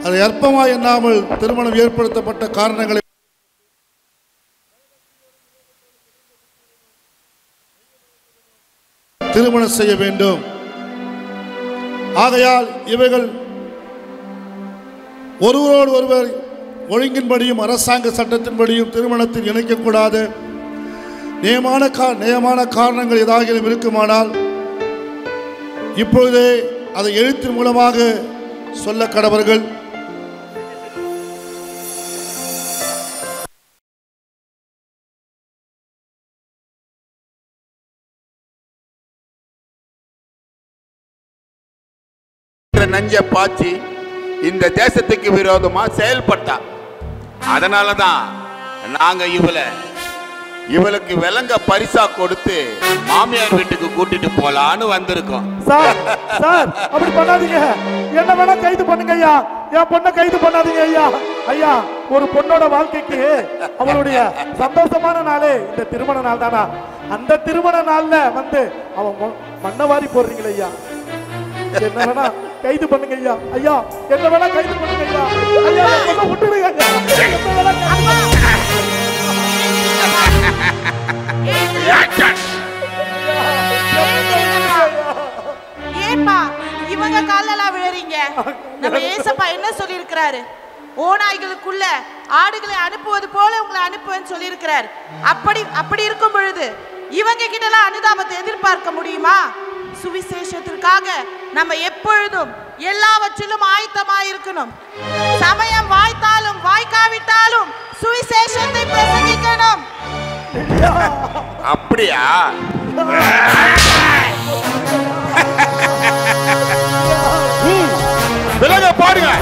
அதை அற்பமாய் எண்ணாமல் திருமணம் ஏற்படுத்தப்பட்ட காரணங்களை திருமணம் செய்ய வேண்டும். ஆகையால் இவைகள் ஒருவரோடு ஒருவர் ஒழுங்கின்படியும் அரசாங்க சட்டத்தின்படியும் திருமணத்தில் இணைக்கக்கூடாத நியமான காரணங்கள் ஏதாவது இருக்குமானால் இப்பொழுதே அதை எழுத்தின் மூலமாக சொல்ல கடவர்கள். நஞ்ச பாய்ச்சி இந்த தேசத்துக்கு விரோதமா செயல்பட்டான். அதனாலதான் நாங்க இவளுக்கு விலங்க பரிசா கொடுத்து மாமியார் வீட்டுக்கு கூட்டிட்டு போலான்னு வந்திருக்கோம். சார் அப்படி பண்ணாதீங்க, என்ன வேணா கைது பண்ணுங்க ஐயா, என் பொண்ணை கைது பண்ணாதீங்க ஐயா. ஐயா, ஒரு பொண்ணோட வாழ்க்கைக்கு அவளுடைய சந்தோஷமான நாளே இந்த திருமண நாள் தானா? அந்த திருமண நாள்ல வந்து அவன் மண்ணவாரி போடுறீங்களே ஐயா, என்ன வேணா கைது பண்ணுங்க ஐயா. ஐயா, என்ன வேணா கைது பண்ணுங்க ஐயா. ஐயா, என்ன விட்டுடுங்க ஐயா. ஏப்பா இவங்க காலெல்லாம் விழறீங்க? நம்ம ஏசப்பா என்ன சொல்லியிருக்கிறாரு? ஓநாய்களுக்குள்ள ஆடுகளை அனுப்புவது போல உங்களை அனுப்புவேன்னு சொல்லியிருக்கிறார். அப்படி இருக்கும் பொழுது இவங்க கிட்டலாம் அனுதாபத்தை எதிர்பார்க்க முடியுமா? சுவிசேஷத்திற்காக நம்ம எப்பொழுதும் எல்லாவற்றிலும் ஆயத்தமாயிருக்கணும். சமயம் வாய்த்தாலும் வாய்க்காவிட்டாலும் சுவிசேஷத்தை பிரசங்கிக்கணும். அப்படியா? விலக பாடுங்க.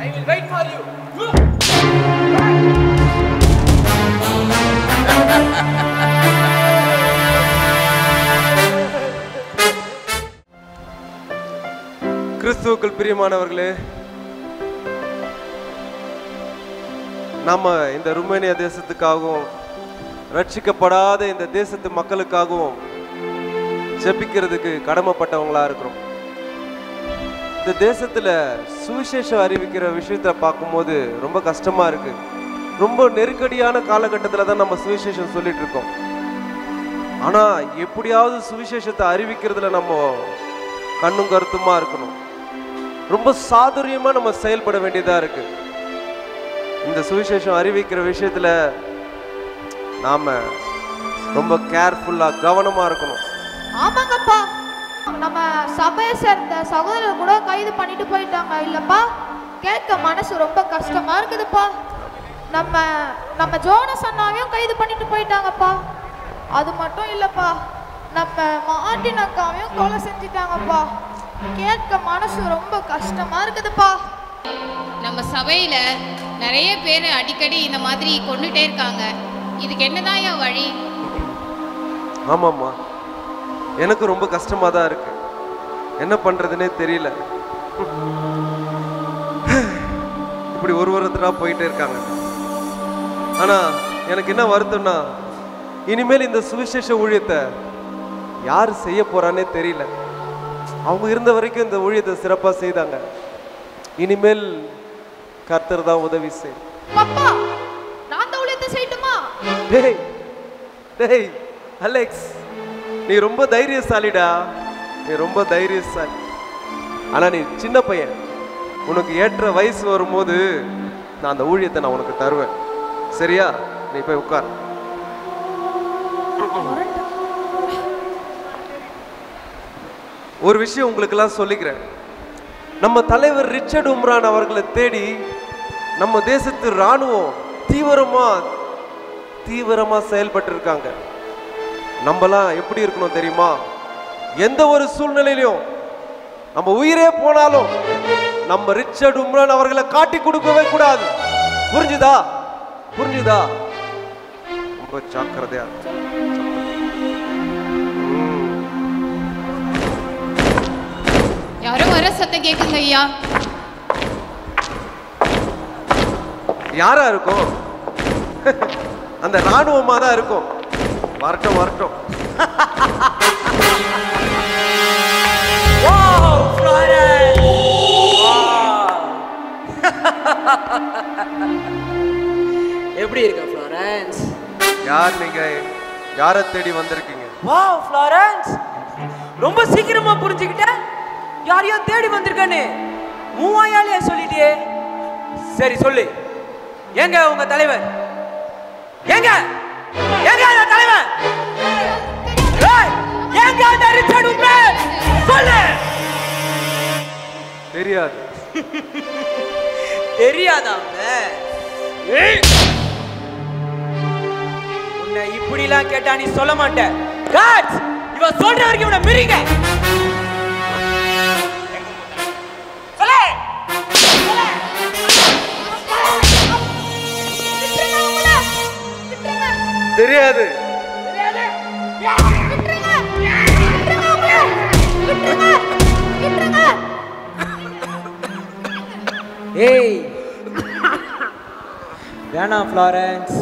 I will wait for you. கிறிஸ்துவுக்குள் பிரியமானவர்களே, நம்ம இந்த ருமேனியா தேசத்துக்காகவும் ரட்சிக்கப்படாத இந்த தேசத்து மக்களுக்காகவும் ஜெபிக்கிறதுக்கு கடமைப்பட்டவங்களா இருக்கிறோம். இந்த தேசத்துல சுவிசேஷம் அறிவிக்கிற விஷயத்தை பார்க்கும்போது ரொம்ப கஷ்டமா இருக்கு. ரொம்ப நெருக்கடியான காலகட்டத்தில் தான் நம்ம சுவிசேஷம் சொல்லிட்டு இருக்கோம். ஆனா எப்படியாவது சுவிசேஷத்தை அறிவிக்கிறதுல நம்ம கண்ணும் கருத்துமா இருக்கணும். ரொம்ப சாதுரியமா நம்ம செயல்பட வேண்டியதா இருக்கு. இந்த சுவிசேஷம் அறிவிக்கிற விஷயத்துல நாம ரொம்ப கேர்ஃபுல்லா கவனமா இருக்கணும். ஆமாங்கப்பா, நம்ம சபையை சேர்ந்த சகோதரர் கூட கைது பண்ணிட்டு போயிட்டாங்க இல்லப்பா. கேட்க மனசு ரொம்ப கஷ்டமா இருக்குதுப்பா. நம்ம ஜோனஸ் அண்ணாவையும் கைது பண்ணிட்டு போயிட்டாங்கப்பா. அது மட்டும் இல்லப்பா, நம்ம மார்ட்டின் அக்காவையும் கொலை செஞ்சிட்டாங்கப்பா. கேட்க மனசு ரொம்ப கஷ்டமா இருக்குதுப்பா. நம்ம சபையில நிறைய பேர் அடிக்கடி இந்த மாதிரி கொண்டுட்டே இருக்காங்க. இதுக்கு என்னதான் வழி? ஆமாம்மா, எனக்கு ரொம்ப கஷ்டமா தான் இருக்கு. என்ன பண்றதுன்னே தெரியல. இப்படி ஒரு ஒருத்தரா போயிட்டே இருக்காங்க. ஆனா எனக்கு என்ன வருத்தம்னா, இனிமேல் இந்த சுவிசேஷ ஊழியத்தை யார் செய்ய போறானே தெரியல. அவங்க இருந்த வரைக்கும் இந்த ஊழியத்தை சிறப்பா செய்தாங்க. இனிமேல் கர்த்தர் தான் உதவி செய். அப்பா, நான் அந்த ஊழியத்தை செய்யட்டுமா? டேய் டேய் அலெக்ஸ், நீ ரொம்ப தைரியசாலிடா. நீ ரொம்ப தைரியசாலி. ஆனா நீ சின்ன பையன். உனக்கு ஏற்ற வயசு வரும்போது நான் அந்த ஊழியத்தை நான் உனக்கு தருவேன். சரியா? நீ போய் உட்கார். ஒரு விஷயம் உங்களுக்கெல்லாம் சொல்லிக்கிறேன். நம்ம தலைவர் ரிச்சர்ட் உம்ரான் அவர்களை தேடி நம்ம தேசத்து இராணுவம் தீவிரமா செயல்பட்டு இருக்காங்க. நம்மலாம் எப்படி இருக்கணும் தெரியுமா? எந்த ஒரு சூழ்நிலையிலும் நம்ம உயிரே போனாலும் நம்ம ரிச்சர்ட் உம்ரான் அவர்களை காட்டி கொடுக்கவே கூடாது. புரிஞ்சுதா? புரிஞ்சுதா? ரொம்ப ஜாக்கிரதையா. யாரோ வர சத்தம் கேக்குங்க ஐயா. யாரா இருக்கும்? அந்த ராணுவமா தான் இருக்கும். வரட்டும் வரட்டும். எப்படி இருக்க ஃப்ளோரன்ஸ்? யார் நீங்க? யாரை தேடி வந்திருக்கீங்க? வாவ் ஃப்ளோரன்ஸ், ரொம்ப சீக்கிரமா புரிஞ்சுக்கிட்ட. யாரையோ தேடி வந்திருக்கேன்னு மூவாயாலே சொல்லிட்டியே. சரி சொல்லு, எங்க உங்க தலைவர்? எங்க எங்க அந்த தலைவர்? எங்க அந்த ரிச்சர்ட் உம்ரான்? சொல்லு. தெரியாது. தெரியாதா? உன்னை இப்படிலாம் கேட்டா நீ சொல்ல மாட்ட. காட்ஸ், இவ சொல்ற வரைக்கும் இவனை மிரிங்க. தெரியாது. ஏய், வேணாம் ஃப்ளாரன்ஸ்,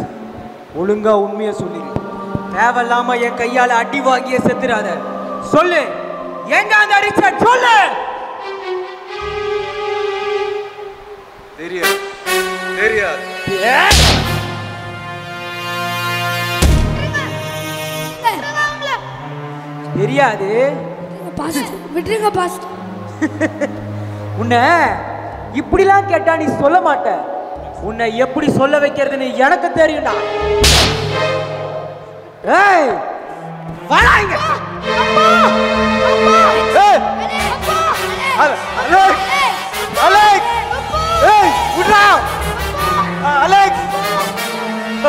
ஒழுங்கா உண்மையை சொல்லிடு. தேவையில்லாம என் கையால அடி வாங்கிய செத்துறாத. சொல்லு, எங்க அந்த ரிச்சர்ட்? சொல்லு. தெரியாது தெரியாது. தெரியாது. விட்டுருங்க பாஸ். உன்னை இப்படிலாம் கேட்டா நீ சொல்ல மாட்ட. உன்னை எப்படி சொல்ல வைக்கிறதுன்னு எனக்கு தெரியும்டா. ஏய் வாடா இங்க. ஏய் அலெக்ஸ் அலெக்ஸ் ஏய் விட்றா. அலெக்ஸ்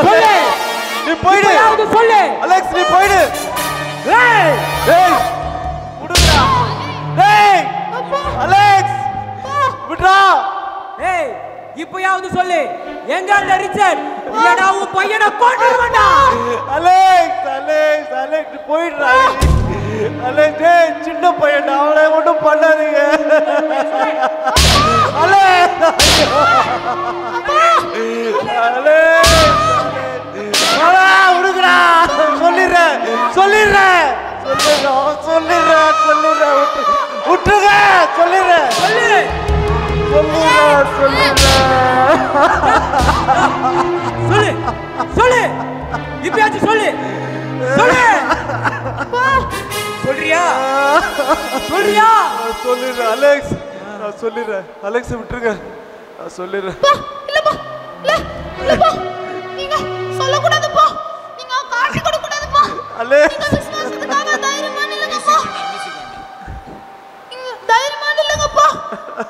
சொல்லு, நீ போய்டு. சொல்லு அலெக்ஸ், நீ போய்டு. ஏய் ஏய் விடுடா. ஏய் அலெக்ஸ் விட்றா. ஏய் இப்பயாவது சொல்லு, எங்க அந்த ரிச்சர்ட்? இல்லடா உன் பையனை கொன்னுடுவேன்டா. அலெக்ஸ் அலெக்ஸ் அலெக்ஸ் போய்டுடா. அலெக்ஸ் ஏய் சின்ன பையன்டா, அவனை ஒன்றும் பண்ணாதீங்க. அலெக்ஸ் விடுங்கடா. சொல்லிடுறேன் சொல்லிடுறேன் சொல்லிடுறேன் சொல்லிடுறேன் விட்டுருங்க. சொல்லிடுறேன் சொல்லு சொல்லு இப்பயாச்சும் சொல்லு சொல்லு. சொல்றியா சொல்றியா? சொல்லிடுறேன் அலெக்ஸ், நான் சொல்லிடுறேன். அலெக்ஸ் விட்டுருங்க, நான் சொல்லிடுறேன். இல்லப்பா இல்ல இல்லப்பா, நீங்க சொல்லக்கூடாதுப்பா. நீங்க காட்டி கொடுக்க கூடாதுப்பா. அலெக்ஸ் விசுவாசத்துக்காக தைரியமா நில்லுங்கப்பா. நீங்க தைரியமா நில்லுங்கப்பா.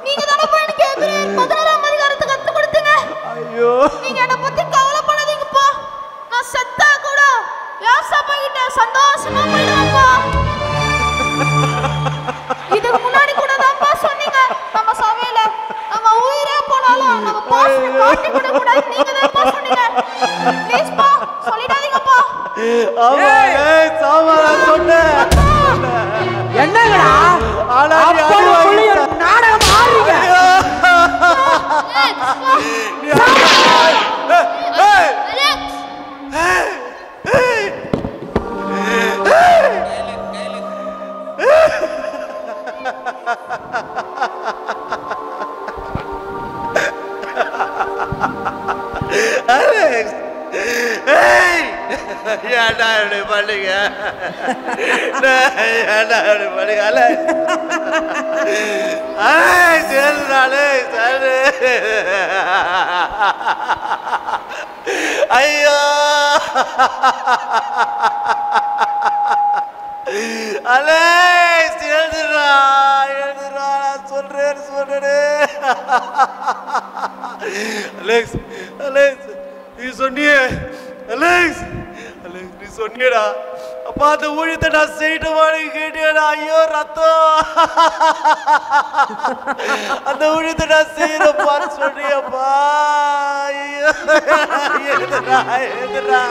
நீங்க தானப்பா எனக்கு எபிரேயர் 11ஆம் அதிகாரத்தை கத்து கொடுத்தீங்க. ஐயோ, நீங்க என்ன பத்தி கவலைப்படாதீங்கப்பா. நான் செத்தா கூட யாசப்பா கிட்ட சந்தோஷமா போயிடுவேன்ப்பா. இதுக்கு முன்னாடி கூட தான்ப்பா சொன்னீங்க, நம்ம சபையில நம்ம உயிரே போனாலும் நம்ம பாசத்தை காட்டி கொடுக்க கூடாது. நீங்க தான்ப்பா சொன்னீங்க. ப்ளீஸ்ப்பா சொல்லிடாதீங்கப்பா. ஆமா ஏய் சாமா நான் சொன்னேன். என்னங்கடா ஆனா நீ நாடகம் ஆடுறீங்க. அலெக்ஸ் ஏய் ஏன்டா இப்படி பண்ணீங்க? ஏன்டா இப்படி பண்ணீங்க அலெக்ஸ்? அலெக்ஸ் எழுதுறாளே சாரு. ஐயோ அலெக்ஸ் எழுதுறா எழுதுறா. நான் சொல்றேன்னு சொன்னே. அலெக்ஸ் அலெக்ஸ் நீ சொன்னியே. அலெக்ஸ் அலெக்ஸ் நீ சொன்னியடா. அப்பா அந்த ஊழியத்தை நான் செய்யணுமான்னு கேட்டியடா. ஐயோ ரத்தம். அந்த ஊழியத்தை நான் செய்யறப்பான்னு சொன்னியப்பா. ஐயோ எழுதுடா எழுதுடா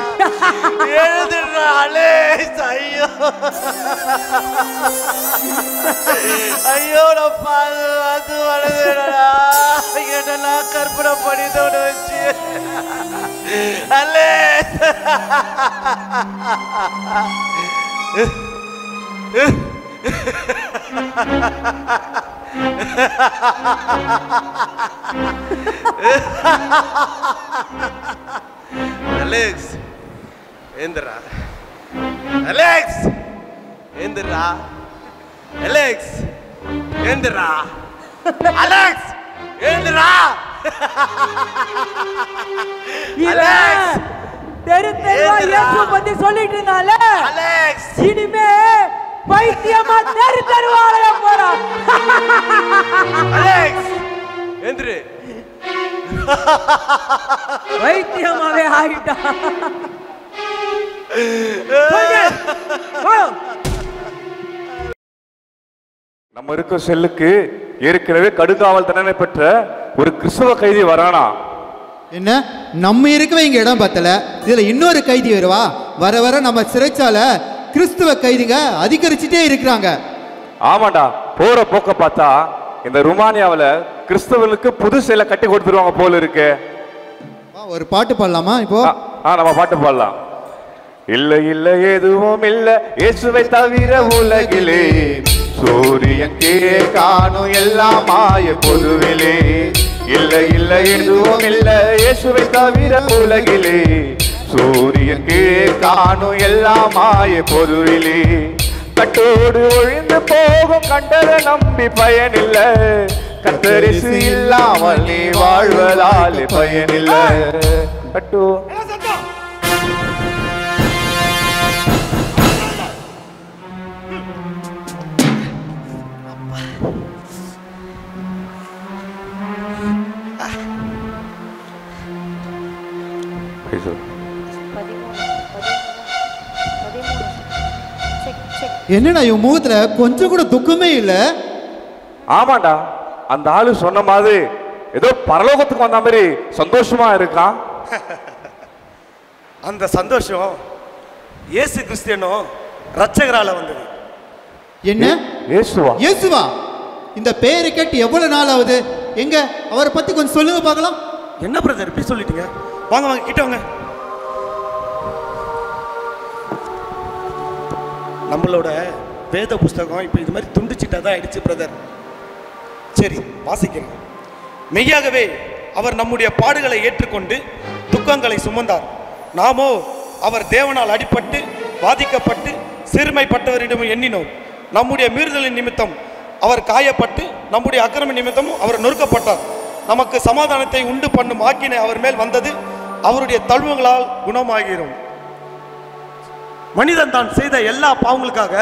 எழுதுடா அலெக்ஸ். ஐயோ ஐயோ நான் அது வளர்ந்துடா. என்னெல்லாம் கற்பனை பண்ணிதோட வச்சு அலெக்ஸ். அலெக்ஸ் எந்திரா. அலெக்ஸ் எந்திரா. அலெக்ஸ் எந்திரா. அலெக்ஸ் எந்திரா. அலெக்ஸ் தெரு தெருவா இயேசு பத்தி சொல்லிட்டு இருந்தால. அலெக்ஸ் இனிமே பைத்தியமா தெரு தெருவா அலைய போறான். அலெக்ஸ் எந்திரு. பைத்தியமாவே ஆகிட்டான். நம்ம இருக்க செல்லுக்கு ஏற்கனவே கடுங்காவல் தண்டனை பெற்ற ஒரு கிறிஸ்தவ கைதி வரானா? என்ன நம்ம இருக்கவே இங்க இடம் பத்தல, இதுல இன்னொரு கைதி வருவா? வர வர நம்ம சிறைச்சால கிறிஸ்துவ கைதிங்க அதிகரிச்சுட்டே இருக்கிறாங்க. ஆமாண்டா, போற போக்க பார்த்தா இந்த ருமானியாவில் கிறிஸ்தவர்களுக்கு புது சிலை கட்டி கொடுத்துருவாங்க போல இருக்கு. வா ஒரு பாட்டு பாடலாமா இப்போ? நம்ம பாட்டு பாடலாம். இல்லை இல்லை எதுவும் இல்லை இயேசுவை தவிர உலகிலே, சூரியன் கீழே காணும் எல்லாம் மாய பொதுவிலே. இல்லை இல்லை எதுவும் இல்லை இயேசுவை தவிர உலகிலே, சூரியன் கீழே காணும் எல்லாம் மாய பொதுவிலே. கட்டோடு ஒழிந்து போகும் கண்டதை நம்பி பயனில்லை, கத்தரிசு இல்லாமல் நீ வாழ்வதால் பயனில்லை. கட்டோ என்னடா இவன் முகத்துல கொஞ்சம் கூட துக்கமே இல்ல? ஆமாண்டா, அந்த ஆளு சொன்ன மாதிரி ஏதோ பரலோகத்துக்கு வந்த மாதிரி சந்தோஷமா இருக்கான். அந்த சந்தோஷம் இயேசு கிறிஸ்தியனோ ரட்சகரால வந்தது. என்ன இயேசுவா? இயேசுவா? இந்த பேரை கேட்டு எவ்வளவு நாள் ஆகுது? எங்க அவரை பத்தி கொஞ்சம் சொல்லுங்க பார்க்கலாம். என்ன பிரதர் இப்படி சொல்லிட்டீங்க? வாங்க வாங்க கிட்ட வாங்க. நம்மளோட வேத புஸ்தகம் இப்போ இது மாதிரி துண்டிச்சிட்டா தான் ஆயிடுச்சு பிரதர். சரி வாசிக்கிறேன். மெய்யாகவே அவர் நம்முடைய பாடுகளை ஏற்றுக்கொண்டு துக்கங்களை சுமந்தார். நாமோ அவர் தேவனால் அடிபட்டு பாதிக்கப்பட்டு சிறுமைப்பட்டவரிடம் எண்ணினோம். நம்முடைய மீறுதலின் நிமித்தம் அவர் காயப்பட்டு நம்முடைய அக்கிரம நிமித்தமும் அவர் நொறுக்கப்பட்டார். நமக்கு சமாதானத்தை உண்டு பண்ணும் ஆக்கினை அவர் மேல் வந்தது, அவருடைய தழுவங்களால் குணமாகிறோம். மனிதன் தான் செய்த எல்லா பாவங்களுக்காக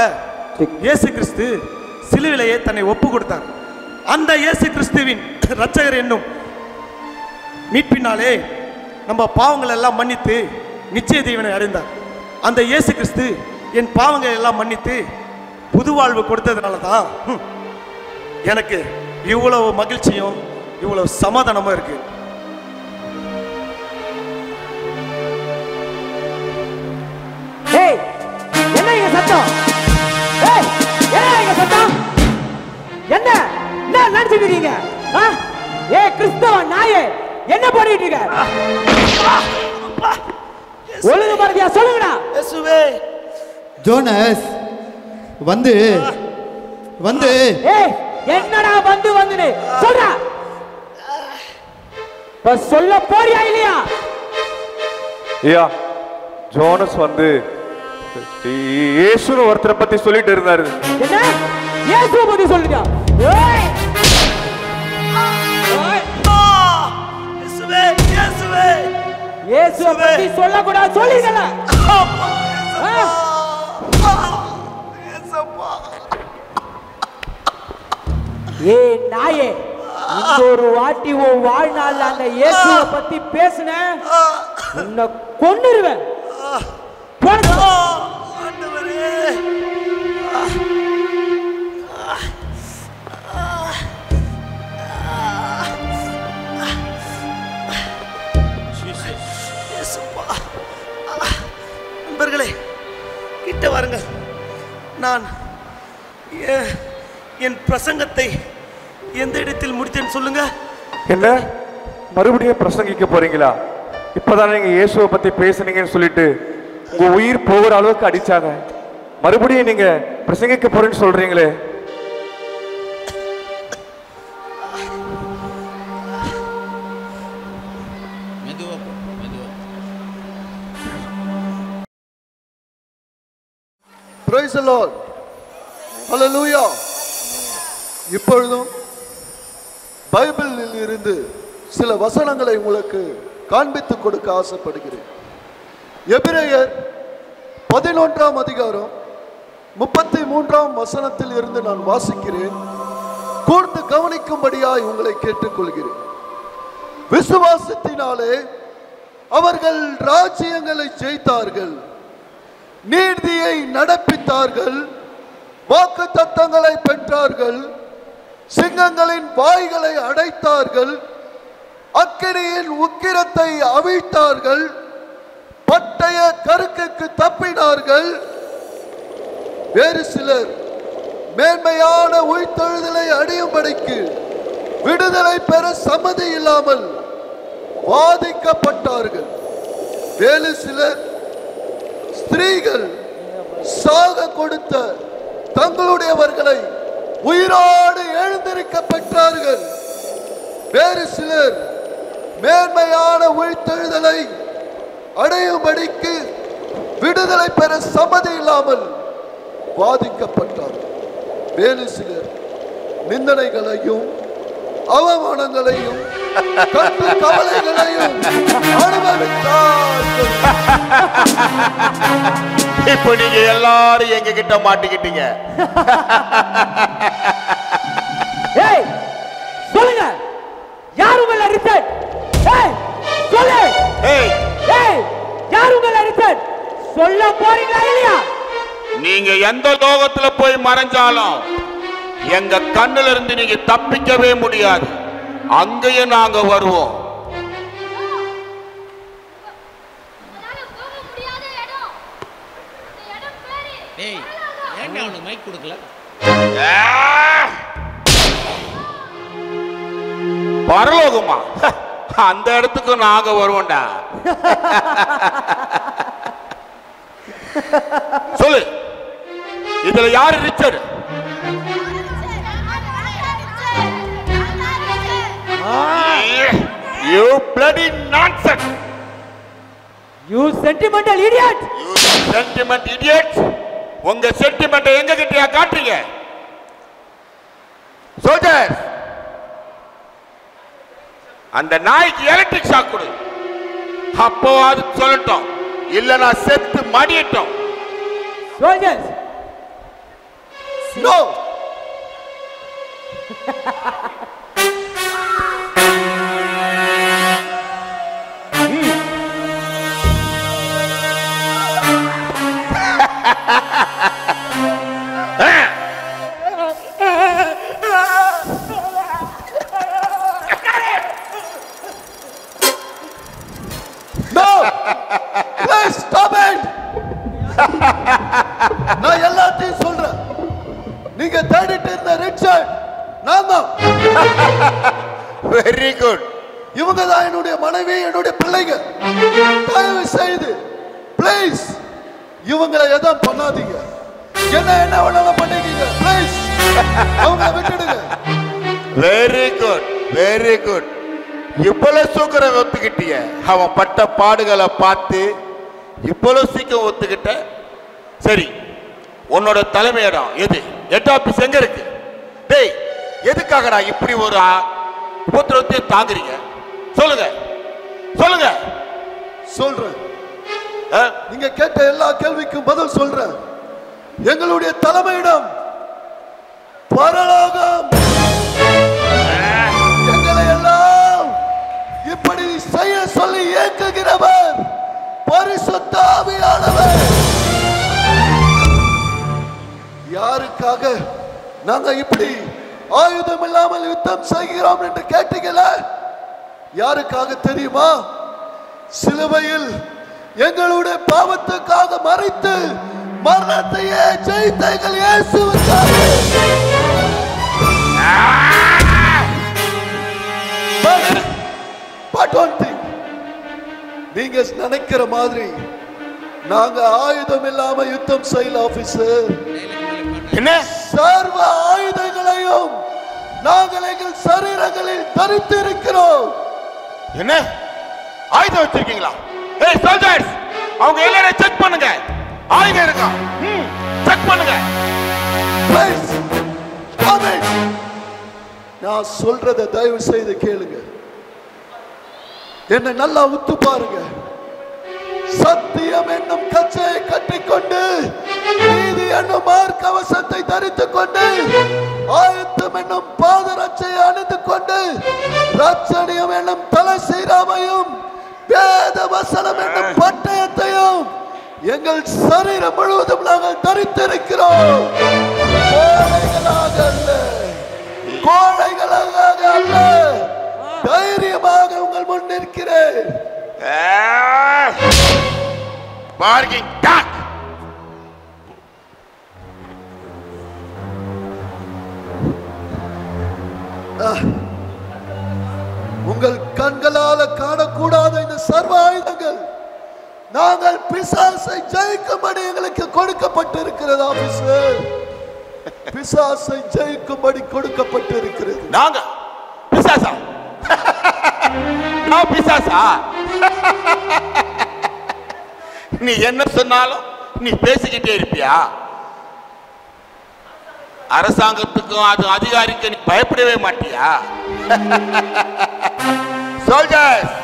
இயேசு கிறிஸ்து சிலுவிலேயே தன்னை ஒப்பு கொடுத்தார். அந்த இயேசு கிறிஸ்துவின் இரட்சகர் என்னும் மீட்பினாலே நம்ம பாவங்கள் எல்லாம் மன்னித்து நிச்சய தீவனை அடைந்தார். அந்த இயேசு கிறிஸ்து என் பாவங்கள் எல்லாம் மன்னித்து புது வாழ்வு கொடுத்ததுனால தான் எனக்கு இவ்வளவு மகிழ்ச்சியும் இவ்வளவு சமாதானமும் இருக்கு. என்ன இங்க சத்தம்? என்ன இங்க சத்தம்? என்ன என்ன நினைச்சிட்டு இருக்கீங்க? ஏ கிறிஸ்தவ நாயே, என்ன பண்ணிட்டு இருக்க? ஒழுங்கு மரியாதையா சொல்லுங்கடா. இயேசுவே. ஜோனஸ் வந்து வந்து என்னடா வந்து வந்துன்னு சொல்றா? பஸ் சொல்ல போறியா இல்லையா? ஐயா, ஜோனஸ் வந்து இயேசுன்னு ஒருத்தரை பத்தி சொல்லிட்டு இருந்தாரு. என்ன இயேசுவை பத்தி சொல்லுங்க? இயேசுவே இயேசுவே இயேசுவை பத்தி சொல்ல கூடாது சொல்லிருக்கல. ஏ நாயே, இன்னொரு வாட்டி உன் வாழ்நாள்ல அந்த இயேசுவை பத்தி பேசுன உன்னை கொன்னுருவேன். நண்பர்களே கிட்ட வாருங்க. நான் என் பிரசங்கத்தை எந்த இடத்தில் முடித்தேன்னு சொல்லுங்க. என்ன மறுபடியும் பிரசங்கிக்க போறீங்களா? இப்பதான் நீங்க இயேசுவை பத்தி பேசுனீங்கன்னு சொல்லிட்டு உங்க உயிர் போகிற அளவுக்கு அடிச்சாங்க. மறுபடியும் நீங்க பிரசங்கிக்க போறேன்னு சொல்றீங்களே. Praise the Lord. Hallelujah. இப்பொழுதும் பைபிளில் இருந்து சில வசனங்களை உங்களுக்கு காண்பித்துக் கொடுக்க ஆசைப்படுகிறேன். எபிரேயர் 11ஆம் அதிகாரம் 33ஆம் வசனத்தில் இருந்து நான் வாசிக்கிறேன். கூர்ந்து கவனிக்கும்படியாய் உங்களை கேட்டுக்கொள்கிறேன். விசுவாசத்தினாலே அவர்கள் ராஜ்யங்களை ஜெயித்தார்கள், நீதியை நடப்பித்தார்கள், வாக்குத்தத்தங்களை பெற்றார்கள், சிங்கங்களின் வாய்களை அடைத்தார்கள், அக்கினியின் உக்கிரத்தை அவிழ்த்தார்கள், பட்டய கருக்குக்கு தப்பினார்கள். வேறு சிலர் மேன்மையான உயிர்த்தெழுதலை அடையும்படிக்கு விடுதலை பெற சம்மதி இல்லாமல் வாதிக்கப்பட்டார்கள். வேறு சிலர் ஸ்திரீகள் சாக கொடுத்த தங்களுடையவர்களை உயிரோடு எழுந்திருக்க பெற்றார்கள். வேறு சிலர் மேன்மையான உயிர்த்தெழுதலை அடையும்படிக்கு விடுதலை பெற சம்மதி இல்லாமல் வாதிக்கப்பட்டார்கள். வேறு சிலர் நிந்தனைகளையும் அவமானங்களையும் கட்டு கவலைகளையும் அனுபவித்தார்கள். இப்ப நீங்க எல்லாரும் எங்க கிட்ட மாட்டிக்கிட்டீங்க. ஏய் சொல்லுங்க, யார் உங்களை ரிச்சர்ட்? ஏய் சொல்லு. ஏய் யார் உங்களை ரிச்சர்ட்? சொல்ல போறீங்களா இல்லையா? நீங்க எந்த லோகத்துல போய் மறைஞ்சாலும் எங்க கண்ணுல இருந்து நீங்க தப்பிக்கவே முடியாது. அங்கேயே நாங்க வருவோம். டேய் ஏன்டா அவனுக்கு மைக் கொடுக்கல? பரலோகமா? அந்த இடத்துக்கு நாங்க வருவோம்டா. சொல்லு, இதுல யாரு Richard? You bloody nonsense! You sentimental idiot! You sentiment idiot! உங்க சென்டிமெண்ட் எங்க கிட்டயா காட்டுறீங்க? சோல்ஜர்ஸ், அந்த நாய்க்கு எலக்ட்ரிக் ஷாக் கொடு. அப்போ அது சொல்லட்டும், இல்ல நான் செத்து மடியட்டும். Soldiers, no. நான் எல்லாத்தையும் சொல்றேன். நீங்க தேடிட்டு இருந்த ரிச்சர்ட் நான் தான். Very good. இவங்க தான் என்னுடைய மனைவி, என்னுடைய பிள்ளைங்க. தயவு செய்து ப்ளீஸ் இவங்களை எதுவும் பண்ணாதீங்க. என்ன வேணாலும் பண்ணிக்கீங்க ப்ளீஸ். அவங்கள விட்டுடுங்க. Very good, very good. இவ்வளவு சூக்கரம் ஒத்துக்கிட்டிய. அவன் பட்ட பாடுகளை பார்த்து இவ்வளவு சீக்கிரம் ஒத்துக்கிட்ட. சரி, உன்னோட தலைமையிடம் எது? ஹெட் ஆபீஸ் எங்க இருக்கு? டேய், எதுக்காகடா இப்படி ஒரு உபத்திரத்தை தாங்குறீங்க? சொல்லுங்க, சொல்லுங்க. சொல்றேன். நீங்க கேட்ட எல்லா கேள்விக்கும் பதில் சொல்றேன். எங்களுடைய தலைமையிடம் பரலோகம். எங்களை எல்லாம் இப்படி செய்ய சொல்லி இயக்குகிறவர் பரிசுத்த ஆவியானவர். யாருக்காக நாங்க இப்படி ஆயுதம் இல்லாமல் யுத்தம் செய்கிறோம் என்று கேட்டீங்களா? யாருக்காக தெரியுமா? சிலுவையில் எங்களுடைய பாவத்துக்காக மறித்து மரணத்தையே ஜெயித்த எங்கள் இயேசுவுக்காக. But one thing, நீங்க நினைக்கிற மாதிரி நாங்க ஆயுதம் இல்லாம யுத்தம் செய்யல ஆபீசர். என்ன? சர்வ ஆயுதங்களையும் நாங்கள் எங்கள் சரீரங்களில் தரித்து இருக்கிறோம். என்ன ஆயுதம் வச்சிருக்கீங்களா? ஏய் சோல்ஜர்ஸ், அவங்க எல்லாரையும் செக் பண்ணுங்க. ஆயுதம் இருக்கா? செக் பண்ணுங்க. Please, come in. நான் சொல்றத தயவு செய்து கேளுங்க. என்ன நல்லா உத்து பாருங்க. சத்தியம் என்னும் கச்சையை கட்டிக்கொண்டு, நீதி என்னும் மார்க்கவசத்தை தரித்துக் கொண்டு, ஆயத்தம் என்னும் பாதரட்சையை அணிந்து கொண்டு, ரட்சணியம் என்னும் தலை சீராமையும், வேத வசனம் என்னும் பட்டயத்தையும் எங்கள் சரீரம் முழுவதும் நாங்கள் தரித்திருக்கிறோம். கோழைகளாக அல்ல, கோழைகளாக அல்ல, தைரியமாக உங்கள் முன் நிற்கிறேன். Parking talk. உங்கள் கண்களால காணக்கூடிய சர்வ ஆயுதங்கள் நாங்கள் பிசாசை ஜெயிக்கும்படி எங்களுக்கு கொடுக்கப்பட்டிருக்கிறது ஆபீசர். பிசாசை ஜெயிக்கும்படி கொடுக்கப்பட்டிருக்கிறது. நாங்க பிசாசா? நான் பிசாசா? நீ என்ன சொன்னாலும் நீ பேசிக்கிட்டே இருப்பியா? அரசாங்கத்துக்கும் அது அதிகாரிக்கு நீ பயப்படவே மாட்டியா? சோல்ஜர்ஸ்,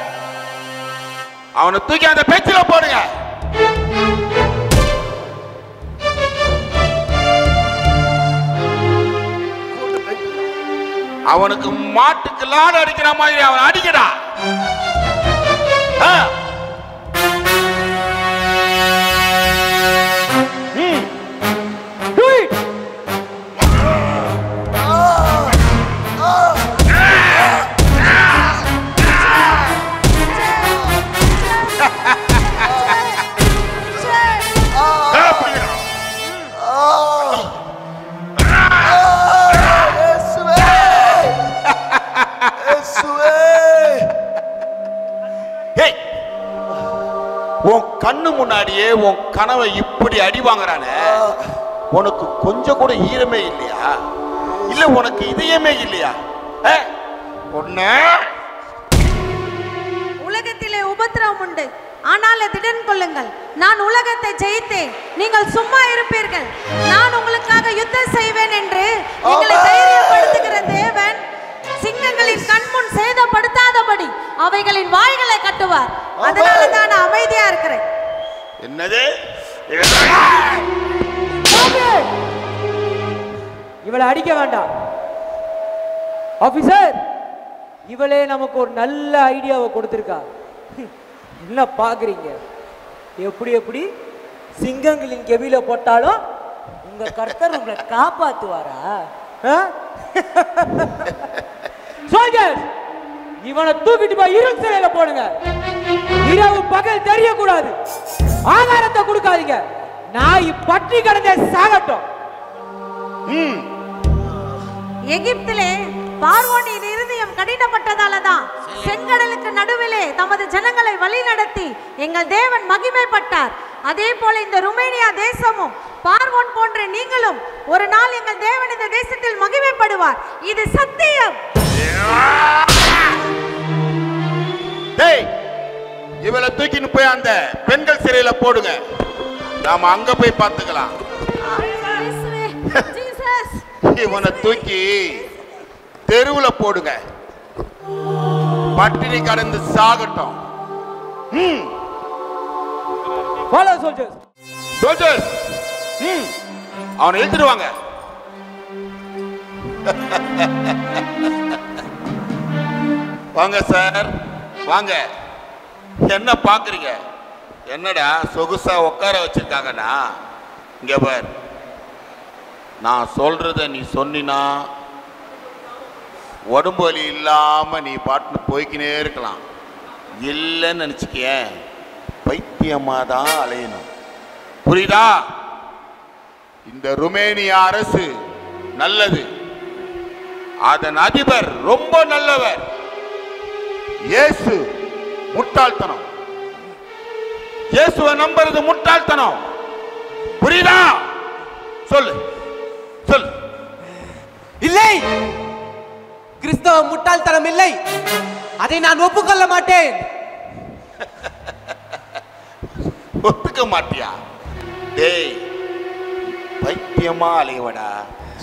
அவனை தூக்கி அந்த பேச்சில போடுங்க. அவனுக்கு மாட்டுக்கு லாடு அடிக்கிற மாதிரி அவன் அடிக்கடா. உன் கண்ணு முன்னாடியே உன் கனவை இப்படி அடி வாங்குறானே, உனக்கு கொஞ்சம் கூட ஈரமே இல்லையா? இல்ல உனக்கு இதயமே இல்லையா? உலகத்திலே உபத்திரவம் உண்டு, ஆனால் திடன் கொள்ளுங்கள், நான் உலகத்தை ஜெயித்தேன். நீங்கள் சும்மா இருப்பீர்கள், நான் உங்களுக்காக யுத்தம் செய்வேன் என்று எங்களை தைரியப்படுத்துகிற தேவன் சிங்கங்களின் கண்முன் சேதப்படுத்தாதபடி அவைகளின் வாய்களை கட்டுவார். அதனால தான் நான் அமைதியா இருக்கிறேன். என்னது? இவளை அடிக்க வேண்டாம் ஆபீசர். இவளே நமக்கு ஒரு நல்ல ஐடியாவை கொடுத்திருக்கா. என்ன பாக்குறீங்க? எப்படி எப்படி சிங்கங்களின் கெவில போட்டாலும் உங்க கர்த்தர் உங்களை காப்பாத்துவாரா? சோல்ஜர்ஸ், இவனை தூக்கிட்டு போய் இருள் சிறையில போடுங்க. இரவு பகல் தெரியக்கூடாது. ஆகாரத்தை கொடுக்காதீங்க. நாய் பற்றி கிடந்தே சாகட்டும். எகிப்திலே பார்வோனின் இருதயம் கடினப்பட்டதாலதான் செங்கடலுக்கு நடுவிலே தமது ஜனங்களை வழி நடத்தி எங்கள் தேவன் மகிமைப்பட்டார். அதே போல இந்த ருமேனியா தேசமும் பார்வோன் போன்ற நீங்களும் ஒரு நாள் எங்கள் தேவன் இந்த தேசத்தில் மகிமைப்படுவார். இது சத்தியம். இவளை தூக்கின்னு போய் அந்த பெண்கள் சிறையில போடுங்க. நாம அங்க போய் பார்த்துக்கலாம். இவனை தூக்கி தெருவுல போடுங்க. பட்டினி கடந்து சாகட்டும். சோல்ஜர்ஸ், அவனை இழுத்துடுவாங்க. வாங்க சார், வாங்க. என்ன பாக்குறீங்க? என்னடா சொகுசா உட்கார வச்சிருக்காங்கண்ணா? இங்க பார், நான் சொல்றத நீ சொன்னினா உடம்பு வலி இல்லாம நீ பாட்டுன்னு போய்க்கினே இருக்கலாம். இல்லைன்னு நினைச்சுக்க, பைத்தியமா தான் அலையணும். புரியுதா? இந்த ருமேனியா அரசு நல்லது, அதன் அதிபர் ரொம்ப நல்லவர். இயேசு முட்டாள்தனம். இயேசுவை நம்புறது முட்டாள்தனம். புரியுதா? சொல்லு சொல்லு. இல்லை, கிறிஸ்தவ முட்டாள்தனம் இல்லை. அதை நான் ஒப்புக்கொள்ள மாட்டேன். ஒத்துக்க மாட்டியா? டேய், பைத்தியமா அலைவடா.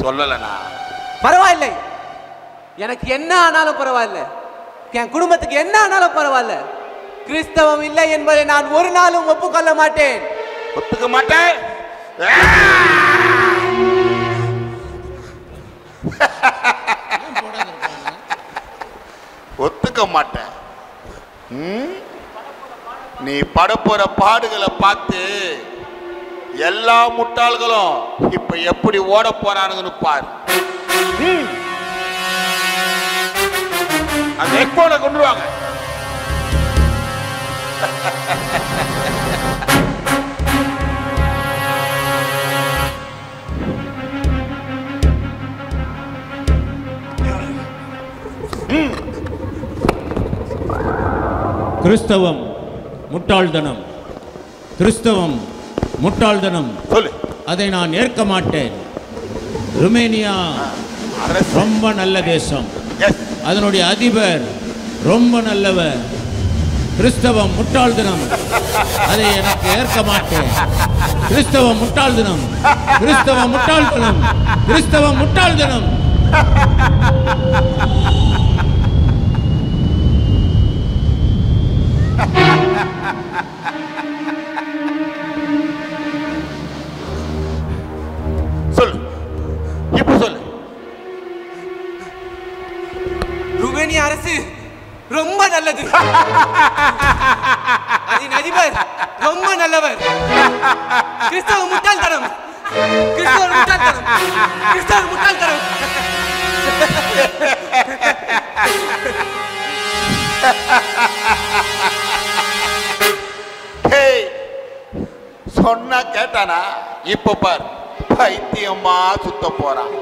சொல்லலனா பரவாயில்லை. எனக்கு என்ன ஆனாலும் பரவாயில்ல, என் குடும்பத்துக்கு என்ன ஆனாலும் பரவாயில்ல. கிறிஸ்தவம் இல்லை என்பதை நான் ஒரு நாளும் ஒப்புக்கொள்ள மாட்டேன். ஒத்துக்க மாட்டேன். ஒத்துக்க மாட்டேன். நீ படப்போற பாடுகளை பார்த்து எல்லா முட்டாள்களும் இப்ப எப்படி ஓட போறானுங்கன்னு பாரு. அந்த எக்போல கொண்டு வாங்க. கிறிஸ்தவம் முட்டாள்தனம். கிறிஸ்தவம் முட்டாள்தனம். சொல்லு. அதை நான் ஏற்க மாட்டேன். ருமேனியா ரொம்ப நல்ல தேசம். அதனுடைய அதிபர் ரொம்ப நல்லவர். கிறிஸ்தவம் முட்டாள்தனம். அதை எனக்கு ஏற்க மாட்டேன். கிறிஸ்தவம் முட்டாள்தனம். கிறிஸ்தவம் முட்டாள்தனம். கிறிஸ்தவம் முட்டாள்தனம். சொல்லு, இப்ப சொல்லு. ருமேனிய அரசு ரொம்ப நல்லது. அதன் அதிபர் ரொம்ப நல்லவர். கிறிஸ்தவ முட்டாள்தனம். கிறிஸ்தவ முட்டாள்தனம். கிறிஸ்தவ முட்டாள்தனம். சொன்னா கேட்டானா? இப்ப பார், பைத்தியமா சுத்த போறான்.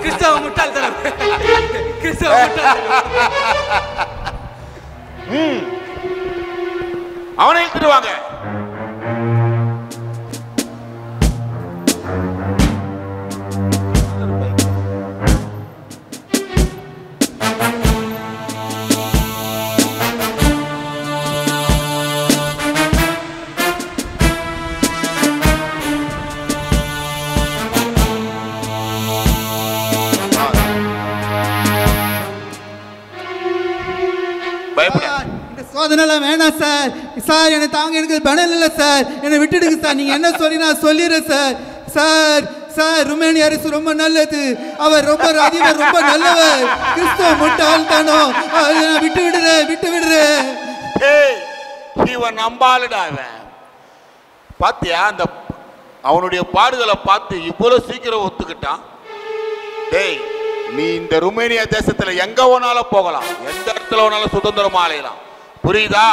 கிறிஸ்தவ முட்டாள்தனம். கிறிஸ்தவ முட்டாள்தனம். அவனை இழுத்துட்டு வாங்க. அதனால வேணாம் சார். சார் என்னை தாங்க, எனக்கு பணம் இல்லை சார், என்னை விட்டுடுங்க சார். நீங்கள் என்ன சொல்லி நான் சொல்லிடுறேன் சார். சார் சார் ருமேனிய அரசு ரொம்ப நல்லது. அவர் ரொம்ப அதிபர் ரொம்ப நல்லவர். கிறிஸ்தவ முட்டாள் தானோ, நான் விட்டு விடுறேன். இவன் நம்பாளுடா. அவன் பாத்தியா, அந்த அவனுடைய பாடுகளை பார்த்து இவ்வளவு சீக்கிரம் ஒத்துக்கிட்டான். டேய், நீ இந்த ருமேனியா தேசத்துல எங்க வேணாலும் போகலாம், எந்த இடத்துல வேணாலும் சுதந்திரமா அலையலாம். புரியுதா?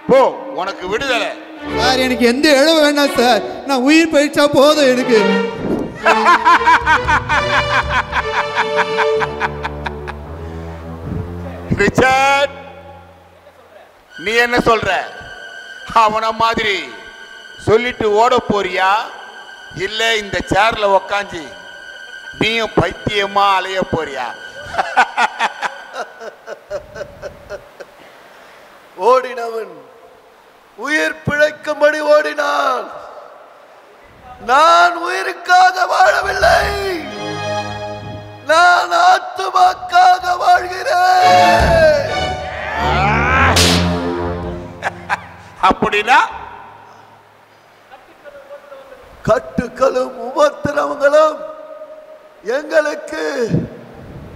போ, உனக்கு விடுதலை. சார் எனக்கு எந்த இழவு வேண்டாம் சார். நான் உயிர் பயிற்சா போதும் எனக்கு. ரிச்சர்ட், நீ என்ன சொல்ற? அவன மாதிரி சொல்லிட்டு ஓட போறியா, இல்ல இந்த சேர்ல உக்காஞ்சி நீயும் பைத்தியமா அலைய போறியா? ஓடினவன் உயிர் பிழைக்கும்படி ஓடினான். நான் உயிருக்காக வாழவில்லை, நான் ஆத்துமாக்காக வாழ்கிறேன். அப்படின்னா கட்டுக்களும் உபத்திரவங்களும் எங்களுக்கு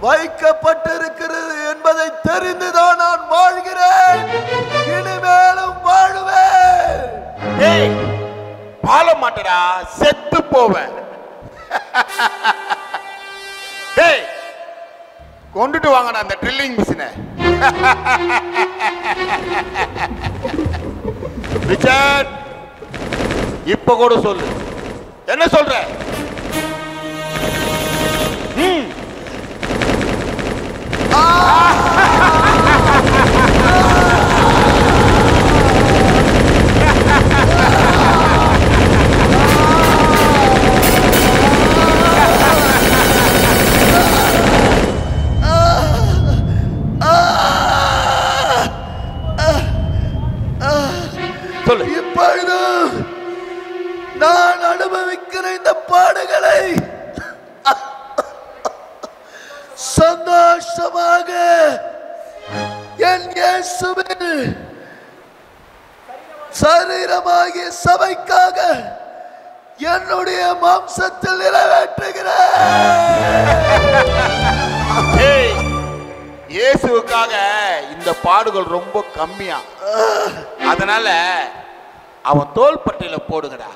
வைக்கப்பட்டிருக்கிறது என்பதை தெரிந்துதான் நான் வாழ்கிறேன். இனிமேலும் வாழுவேன். வாழ மாட்டடா, செத்து போவேன். கொண்டுட்டு வாங்கடா அந்த ட்ரில்லிங் மிஷினை. ரிச்சர்ட், இப்ப கூட சொல்லு, என்ன சொல்ற? இப்பொழுது நான் அனுபவிக்கிற இந்த பாடுகளை சந்தோஷமாக என் இயேசுவின் சரீரமாகிய சபைக்காக என்னுடைய மாம்சத்தில் நிறைவேற்றுகிறேன். இயேசுவுக்காக இந்த பாடுகள் ரொம்ப கம்மியா, அதனால அவன் தோள்பட்டையில போடுங்கடா.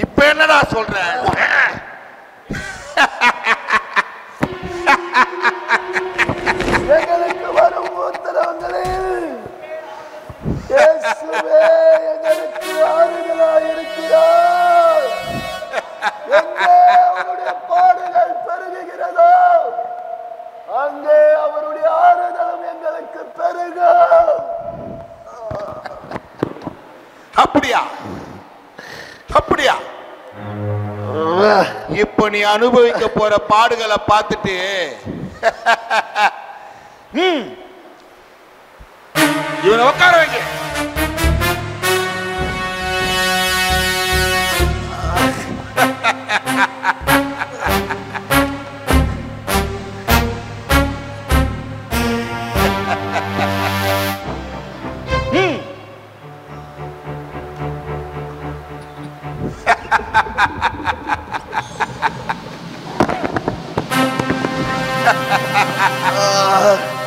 இப்ப என்னடா சொல்ற? இருக்கிறதோ அங்கே அவருடைய ஆறுதலும் எங்களுக்கு பெருகும். அப்படியா? அப்படியா? இப்ப நீ அனுபவிக்க போற பாடுகளை பார்த்துட்டு இவனை உட்கார வைக்க.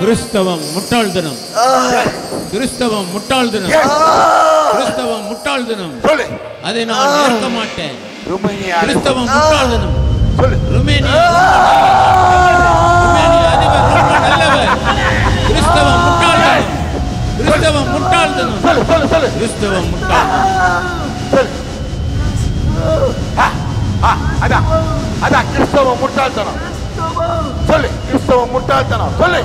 கிறிஸ்தவம் முட்டாள்தனம். கிறிஸ்தவம் முட்டாள்தனம். கிறிஸ்தவம் முட்டாள்தனம். அதை நான் ஏற்க மாட்டேன். கிறிஸ்தவம் முட்டாள்தனம். ருமேனியா அதிபர் ரொம்ப நல்லவர். கிறிஸ்தவம் முட்டாள்தனம். கிறிஸ்தவம் முட்டாள்தனம். கிறிஸ்தவம் முட்டாள்தனம். அதான் கிறிஸ்தவம் முட்டாள்தனம். சொல்லு, கிறிஸ்தவம் முட்டாள்தனம் சொல்லு.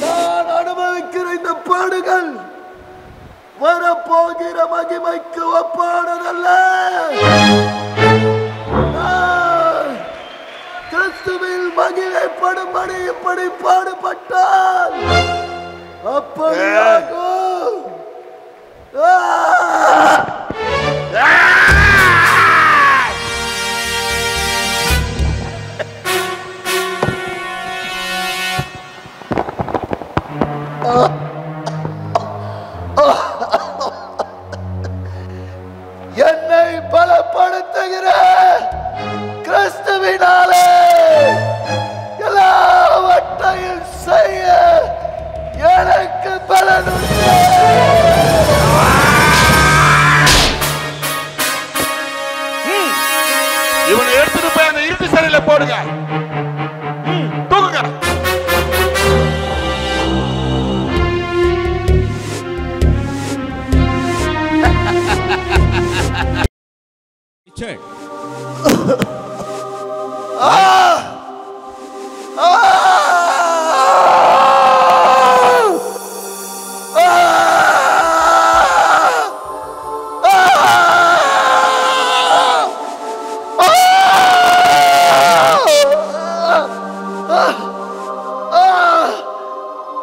நான் அனுபவிக்கிற இந்த பாடுகள் வரப்போகிற மகிமைக்கு ஒப்பானதல்ல. கிறிஸ்துவில் மகிமைப்படும்படி இப்படி பாடுபட்டால் அப்படியாகும். என்னை பலப்படுத்துகிற கிறிஸ்துவினாலே எல்லாவற்றையும் செய்ய எனக்கு பலனுண்டு. இவனை எடுத்துட்டு போய் அந்த இருட்டு சிறையில போடுங்க. தூக்குங்க.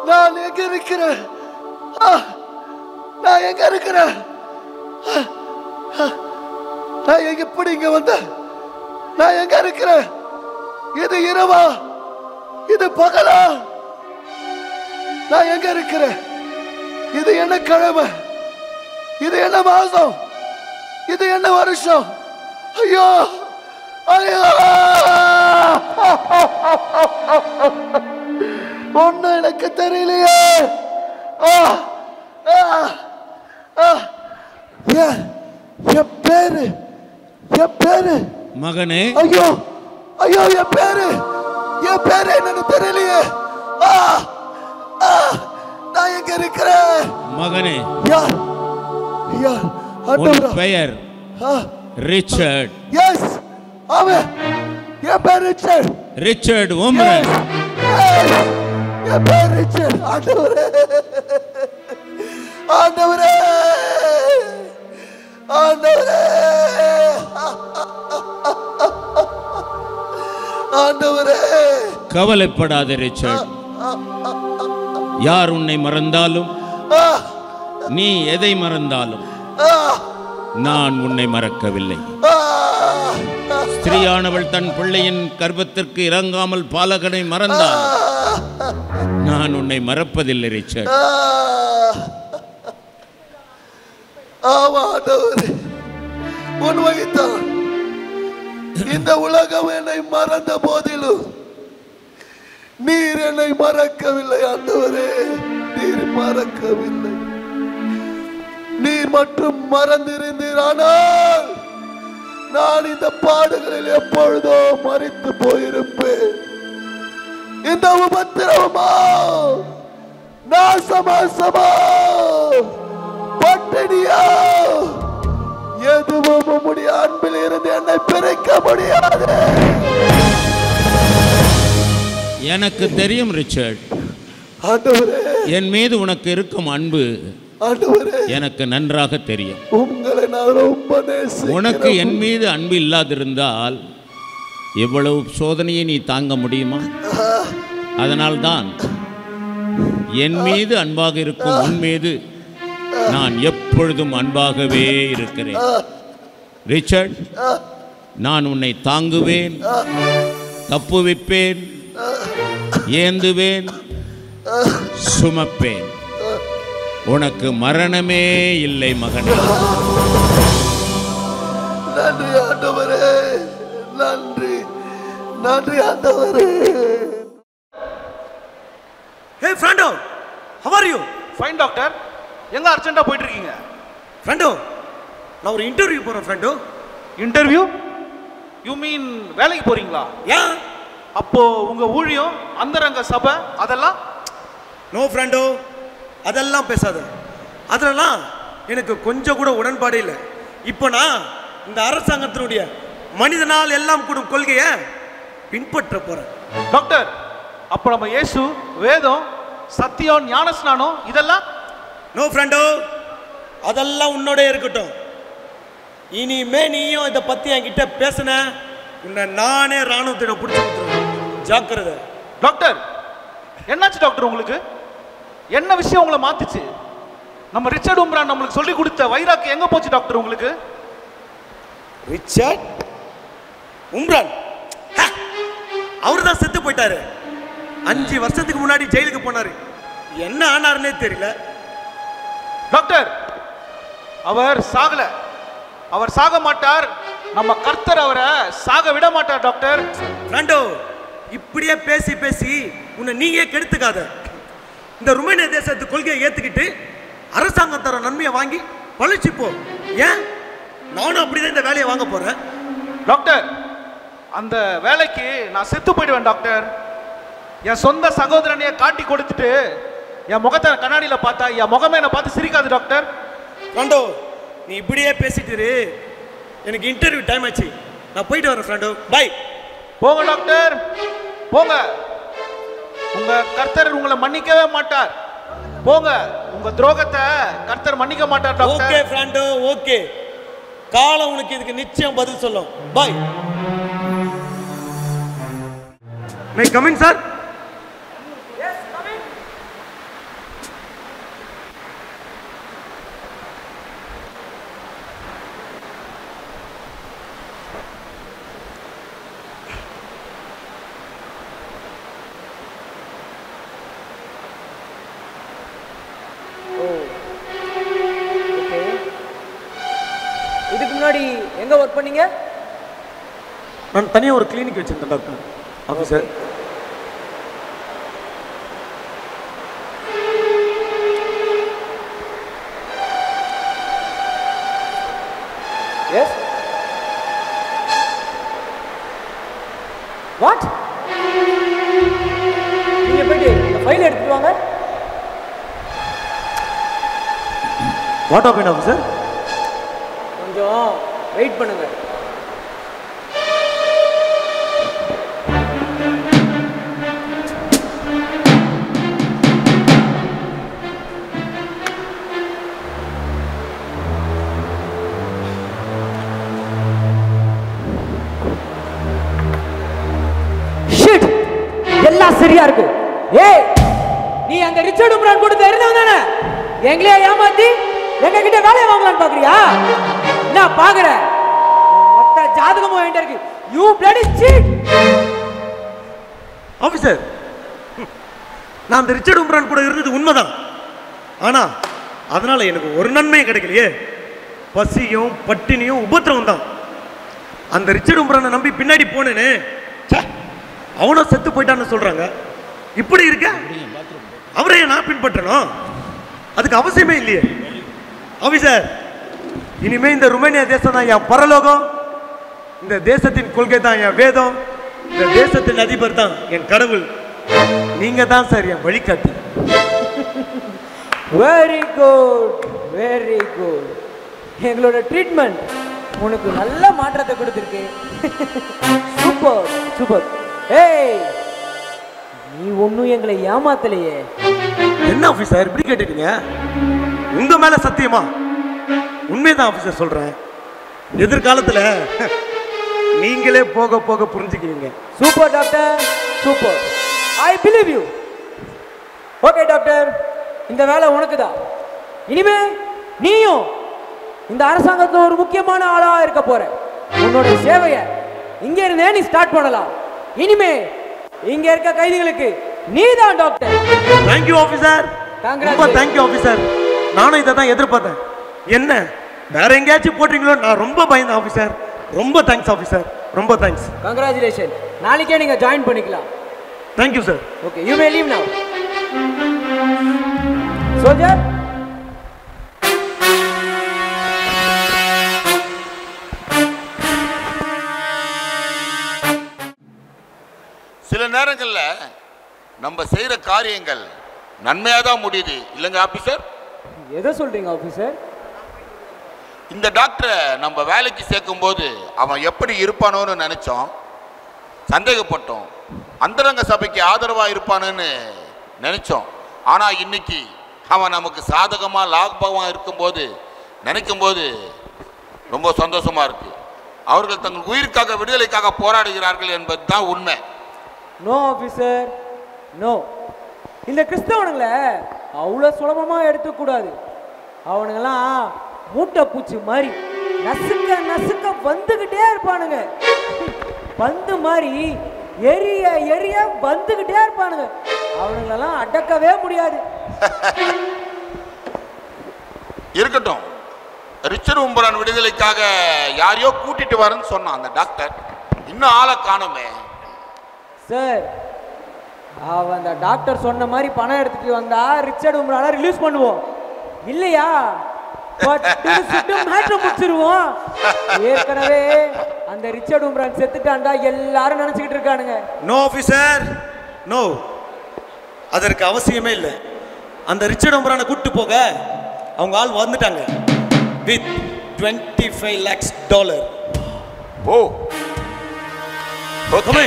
நான் எங்க இருக்கிறேன்? நான் எங்க இருக்கிறேன்? நான் எங்க எப்படி இங்க வந்த? நான் எங்க இருக்கிறேன்? இது இரவா? இது பகலா? நான் எங்க இருக்கிறேன்? இது என்ன கிழமை? இது என்ன மாசம்? இது என்ன வருஷம்? ஐயோ ஐயோ, ஒண்ணு எனக்கு தெரியலையே. என் பேரு மகனே. ஐயோ ஐயோ, என் பேரு என்னன்னு தெரியலையே. நான் எங்க இருக்கிறேன்? மகனே, யார் உன் பெயர் ரிச்சர்ட். எஸ், அவன் என் பேர் ரிச்சர்ட். ரிச்சர்ட் உம்ரன். என் பேர் ரிச்சர்ட். ஆண்டவரே, ஆண்டவரே, ஆண்டவரே, ஆண்டவரே. கவலைப்படாத ரிச்சர்ட். யார் உன்னை மறந்தாலும், நீ எதை மறந்தாலும் நான் உன்னை மறக்கவில்லை. ஸ்திரீயானவள் தன் பிள்ளையின் கர்ப்பத்திற்கு இறங்காமல் பாலகனை மறந்தால் நான் உன்னை மறப்பதில்லை ரிச்சர்ட். ஆமாண்டவரே, உண்மைதான். இந்த உலகம் என்னை மறந்த போதிலும் நீர் என்னை மறக்கவில்லை. ஆண்டவரே, நீர் மறக்கவில்லை. நீர் மட்டும் மறந்திருந்தீர், ஆனால் நான் இந்த பாடுகளில் எப்பொழுதோ மறித்து போயிருப்பேன். இந்த உபத்திரவமா, நாசமாசமா, பட்டினியா, எதுவும் உம்முடைய அன்பில் இருந்து என்னை பிரிக்க முடியாது. எனக்கு தெரியும் ரிச்சர்ட், என் மீது உனக்கு இருக்கும் அன்பு எனக்கு நன்றாக தெரியும். உங்களை நான் ரொம்ப நேசிக்கிறேன். உனக்கு என் மீது அன்பு இல்லாதிருந்தால் எவ்வளவு சோதனையை நீ தாங்க முடியுமா? அதனால்தான் என் மீது அன்பாக இருக்கும் உன் மீது நான் எப்பொழுதும் அன்பாகவே இருக்கிறேன். ரிச்சர்ட், நான் உன்னை தாங்குவேன், தப்புவிப்பேன், ஏந்துவேன், சுமப்பேன். உனக்கு மரணமே இல்லை மகனே. நன்றி ஆண்டவரே, நன்றி நன்றி ஆண்டவரே. ஹே ஃப்ரெண்டோ, how are you? Fine doctor. எங்க அர்ஜென்ட்டா போயிட்டு இருக்கீங்க? ஃப்ரெண்டோ, நான் ஒரு இன்டர்வியூ போறேன் ஃப்ரெண்டோ. இன்டர்வியூ? யூ மீன் வேலைக்கு போறீங்களா? ஏன்? அப்போ உங்க ஊழியம், அந்தரங்க சபை அதெல்லாம்? நோ ஃப்ரெண்டோ, அதெல்லாம் பேசாத. அதெல்லாம் எனக்கு கொஞ்சம் கூட உடன்பாடு இல்லை. இப்போ நான் இந்த அரசாங்கத்தினுடைய மனிதனால் எல்லாம் கூடும் கொள்கையை பின்பற்ற போறேன். டாக்டர், அப்போ நம்ம இயேசு, வேதம், சத்தியம், ஞானஸ்நானம் இதெல்லாம்? நோ ஃப்ரெண்டோ, அதெல்லாம் உன்னோட இருக்கட்டும். இனிமே நீயும் இதை பத்தி என்கிட்ட பேசுன, உன்னை நானே ராணுவத்திட பிடிச்சி கொடுத்துருவேன். ஜாக்கிரதை. டாக்டர், என்னாச்சு டாக்டர் உங்களுக்கு? என்ன விஷயம் உங்களை மாத்துச்சு? நம்ம ரிச்சர்ட் உம்ரான் நம்மளுக்கு சொல்லி கொடுத்த வைராக்கு எங்க போச்சு டாக்டர் உங்களுக்கு? ரிச்சர்ட் உம்ரான் அவர் தான் செத்து போயிட்டாரு. 5 வருஷத்துக்கு முன்னாடி ஜெயிலுக்கு போனாரு. என்ன ஆனாருன்னே தெரியல. டாக்டர், அவர் சாகல. அவர் சாக மாட்டார். நம்ம கர்த்தர் அவரை சாக விட மாட்டார் டாக்டர். ஃப்ரெண்டோ, இப்படியே பேசி பேசி உன்னை நீயே கெடுத்துக்காத. இந்த ருமேனிய தேசத்து கொள்கையை ஏத்துக்கிட்டு அரசாங்கம் தர நன்மையை வாங்கி பழிச்சு போ. ஏன்? நானும் அப்படிதான் இந்த வேலையை வாங்க போறேன். டாக்டர், அந்த வேலைக்கு நான் செத்து போயிடுவேன் டாக்டர். என் சொந்த சகோதரனையே காட்டி கொடுத்துட்டு என் முகத்தை கண்ணாடியில பார்த்தா என் முகமே என்னை பார்த்து சிரிக்காது டாக்டர். ஃப்ரெண்டோ, நீ இப்படியே பேசிட்டு இரு. எனக்கு இன்டர்வியூ டைம் ஆச்சு. நான் போயிட்டு வரேன் ஃப்ரெண்டோ. பை. போங்க டாக்டர், போங்க. உங்க கர்த்தர் உங்களை மன்னிக்கவே மாட்டார். போங்க, உங்க துரோகத்தை கர்த்தர் மன்னிக்க மாட்டார் டாக்டர். Okay ஃப்ரெண்டோ, okay. காலம் உனக்கு இதுக்கு நிச்சயம் பதில் சொல்லும். பை. May coming sir? இதுக்கு முன்னாடி எங்க ஒர்க் பண்ணீங்க? நான் தனியாக ஒரு கிளினிக் வச்சிருந்தேன் டாக்டர். ஆஃபீஸர். எஸ். வாட்? நீங்க போயிட்டு இந்த ஃபைல் எடுத்துட்டு வாங்க. What happen officer? கொஞ்சம் வெயிட் பண்ணுங்க. ஷிட், எல்லாம் சரியா இருக்கு. ஏய், நீ அந்த ரிச்சர்ட் உம்ரான் கொடுத்த இருந்தவன் தானே? எங்களே ஏமாத்தி எங்க கிட்ட வேலையை வாங்கலான்னு பாக்குறியா? என்ன பாக்குற? மொத்த ஜாதகமும் வேண்டிய இருக்கு. You bloody seat. ஆஃபீஸர், நான் அந்த ரிச்சர்ட் உம்ரான் கூட இருந்தது உண்மைதான். ஆனா அதனால எனக்கு ஒரு நன்மையும் கிடைக்கலையே. பசியும் பட்டினியும் உபத்திரவம் தான். அந்த ரிச்சர்ட் உம்ரானை நம்பி பின்னாடி போனேன்னு அவனும் செத்து போயிட்டான்னு சொல்றாங்க. இப்படி இருக்க அவரையே நான் பின்பற்றணும்? அதுக்கு அவசியமே இல்லையே. ஆஃபீஸர், இனிமே இந்த ருமேனியா தேசம் தான் என் பரலோகம். இந்த தேசத்தின் கொள்கை தான் என் வேதம். இந்த தேசத்தின் அதிபர் தான் என் கடவுள். நீங்க தான் சார் என் வழிகாட்டி. Very good, very good. எங்களோட ட்ரீட்மெண்ட் உனக்கு நல்ல மாற்றத்தை கொடுத்துருக்கு. Super super. ஏய், நீ ஒன்றும் எங்களை ஏமாத்தலையே. என்ன ஆஃபீஸர் இப்படி கேட்டுட்டீங்க? உங்க மேல சத்தியமா உண்மைதான் ஆஃபீஸர் சொல்றேன். எதிர்காலத்துல நீங்களே போக போக புரிஞ்சுக்குவீங்க. Super doctor, super. I believe you. Okay doctor, இந்த வேலை உனக்கு தான். இனிமே நீயும் இந்த அரசாங்கத்தில் ஒரு முக்கியமான ஆளா இருக்க போற. உன்னோட சேவையை இங்க இருந்தே நீ ஸ்டார்ட் பண்ணலாம். இனிமே இங்க இருக்க கைதிகளுக்கு நீதான் டாக்டர். Thank you officer. ரொம்ப தேங்க்யூ ஆஃபீஸர். நானும் இதை தான் எதிர்பார்த்தேன். என்ன வேற எங்கேயாச்சும் போட்டீங்களோ நான் ரொம்ப பயந்தேன் ஆஃபீஸர். ரொம்ப தேங்க்ஸ் ஆஃபீஸர், ரொம்ப தேங்க்ஸ். கங்க்ராச்சுலேஷன். நாளைக்கே நீங்க ஜாயின் பண்ணிக்கலாம். Thank you sir. Okay, you may leave நவ. சோல்ஜர், சில நேரங்களில் நம்ம செய்கிற காரியங்கள் நன்மையாக தான் முடியுது இல்லைங்க ஆஃபீஸர்? எதை சொல்றீங்க ஆஃபீஸர்? இந்த டாக்டரை நம்ம வேலைக்கு சேர்க்கும் போது அவன் எப்படி இருப்பானோன்னு நினைச்சோம், சந்தேகப்பட்டோம். அந்தரங்க சபைக்கு ஆதரவாக இருப்பானுன்னு நினைச்சோம். ஆனால் இன்னைக்கு அவன் நமக்கு சாதகமாக லாபமாக இருக்கும்போது நினைக்கும்போது ரொம்ப சந்தோஷமா இருக்கு. அவர்கள் தங்கள் உயிருக்காக விடுதலைக்காக போராடுகிறார்கள் என்பது தான் உண்மை. No officer, no. இந்த கிறிஸ்தவனுங்களை அவ்வளோ சுலபமாக எடுத்துக்கூடாது. அவனுங்கெல்லாம் மூட்டை பூச்சி மாதிரி நசுக்க நசுக்க வந்துக்கிட்டே இருப்பானுங்க. பந்து மாதிரி எரிய எரிய வந்துக்கிட்டே இருப்பானுங்க. அவனுங்களெல்லாம் அடக்கவே முடியாது. இருக்கட்டும், ரிச்சர்ட் உம்பரான் விடுதலைக்காக யாரையோ கூட்டிட்டு வரேன்னு சொன்னான் அந்த டாக்டர். இன்னும் ஆளை காணுமே. சார், அவன் அந்த டாக்டர் சொன்ன மாதிரி பணம் எடுத்துட்டு வந்தா ரிச்சர்ட் உம்பரானை ரிலீஸ் பண்ணுவோம். இல்லையா முடிச்சிருவோம். ஏற்கனவே அந்த ரிச்சர்ட் உம்பரான் செத்துட்டான்டா எல்லாரும் நினைச்சுக்கிட்டு இருக்கானுங்க. No officer, no. அதற்கு அவசியமே இல்லை. அந்த ரிச்சர்ட் உம்பரானை கூட்டிட்டு போக அவங்க ஆள் வந்துட்டாங்க with $25 lakhs. Oh, okay.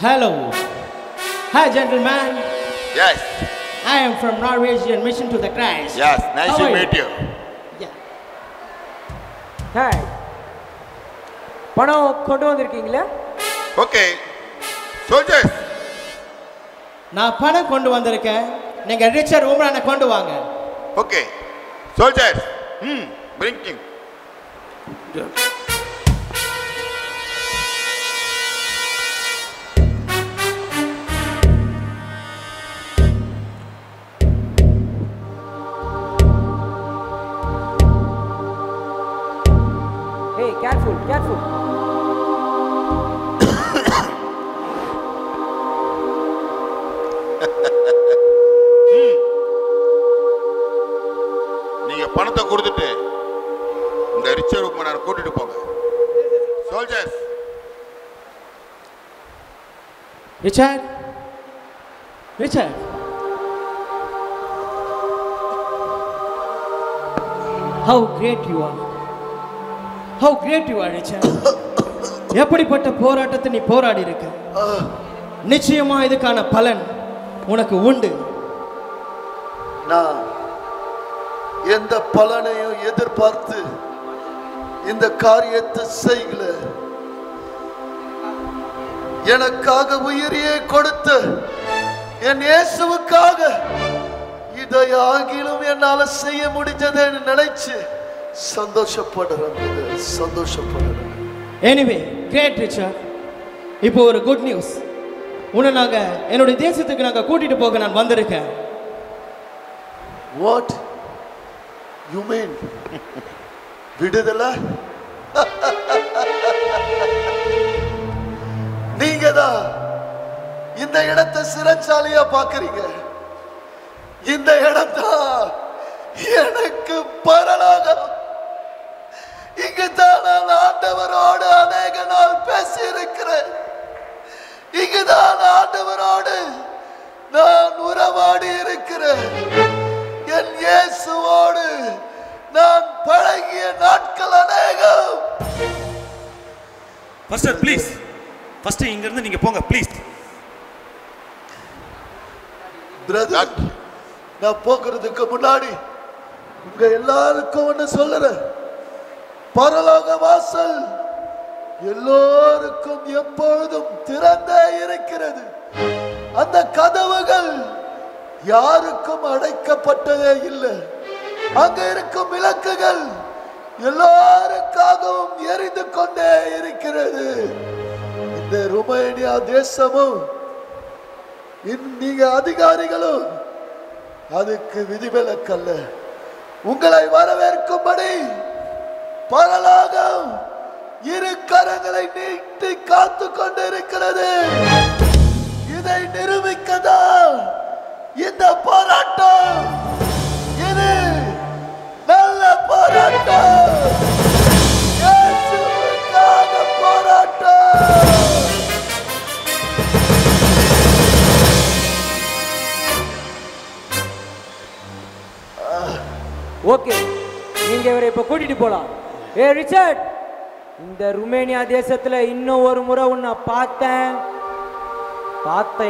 Hello. Hi, gentlemen. Yes. I am from Norwegian Mission to the Christ. Yes, nice to meet you. Yeah. Hi. பணம் கொண்டு வந்திருக்கீங்களா? ஓகே. சோல்ஜர்ஸ், நான் பணம் கொண்டு வந்திருக்கேன். நீங்க ரிச்சர்ட் உம்பரானை கொண்டு வாங்க. Okay. Soldiers, bring him. Hey, careful, careful. நீங்க பணத்தை கொடுத்துட்டு இந்த ரிச்சர்ட் உம்பரானை கூட்டிட்டு போங்க. Soldiers, Richard, Richard, how great you are. How great you are, Richard. எப்படிப்பட்ட போராட்டத்தை நீ போராடி இருக்க. நிச்சயமா இதுக்கான பலன் உனக்கு உண்டு. நான் எந்த பலனையும் எதிர்பார்த்து இந்த காரியத்தை செய்யல. எனக்காக உயிரையே கொடுத்த என் இயேசுவுக்காக இதை ஆகிலும் என்னால செய்ய முடிஞ்சதுன்னு நினைச்சு சந்தோஷப்படுறேன். Anyway, great Richard. இப்போ ஒரு குட் நியூஸ். உன்னை நாங்க என்னுடைய தேசத்துக்கு நாங்க கூட்டிட்டு போக நான் வந்திருக்கேன். What you mean? விடுதலை? நீங்க தான் இந்த இடத்தை சிறைச்சாலையா பாக்குறீங்க. இந்த இடம் தான் எனக்கு பரலோகம். இங்குதான் நான் ஆண்டவரோடு அநேக நாள் பேசி இருக்கிறேன். இங்குதான் ஆண்டவரோடு நான் உறவாடி இருக்கிறேன். என் இயேசுவோடு நான் பழகிய நாட்கள் அநேகம். பாஸ்டர் ப்ளீஸ், ஃபர்ஸ்ட் இங்க இருந்து நீங்க போங்க ப்ளீஸ். பிரதர், நான் போகிறதுக்கு முன்னாடி உங்க எல்லாருக்கும் ஒண்ணு சொல்லுறேன். பரலோக வாசல் எல்லோருக்கும் எப்பொழுதும் திறந்தே இருக்கிறது. அந்த கதவுகள் யாருக்கும் அடைக்கப்பட்டதே இல்லை. அங்க இருக்கும் விளக்குகள் எல்லாருக்காகவும் எரிந்து கொண்டே இருக்கிறது. இந்த ருமேனியா தேசமும் நீங்க அதிகாரிகளும் அதுக்கு விதிவிலக்கல்ல. உங்களை வரவேற்கும்படி பரலோகம் இரு கரங்களை நீட்டி காத்து கொண்டிருக்கிறது. இதை நிரூபிக்கதான் இந்த போராட்டம். இது நல்ல போராட்டம், இயேசுவுக்காக போராட்டம். ஓகே, நீங்க இவரை இப்ப கூட்டிட்டு போலாம். ஏ ரிச்சர்ட், இந்த ருமேனியா தேசத்துல இன்னும் ஒரு முறை உன்னை பார்த்த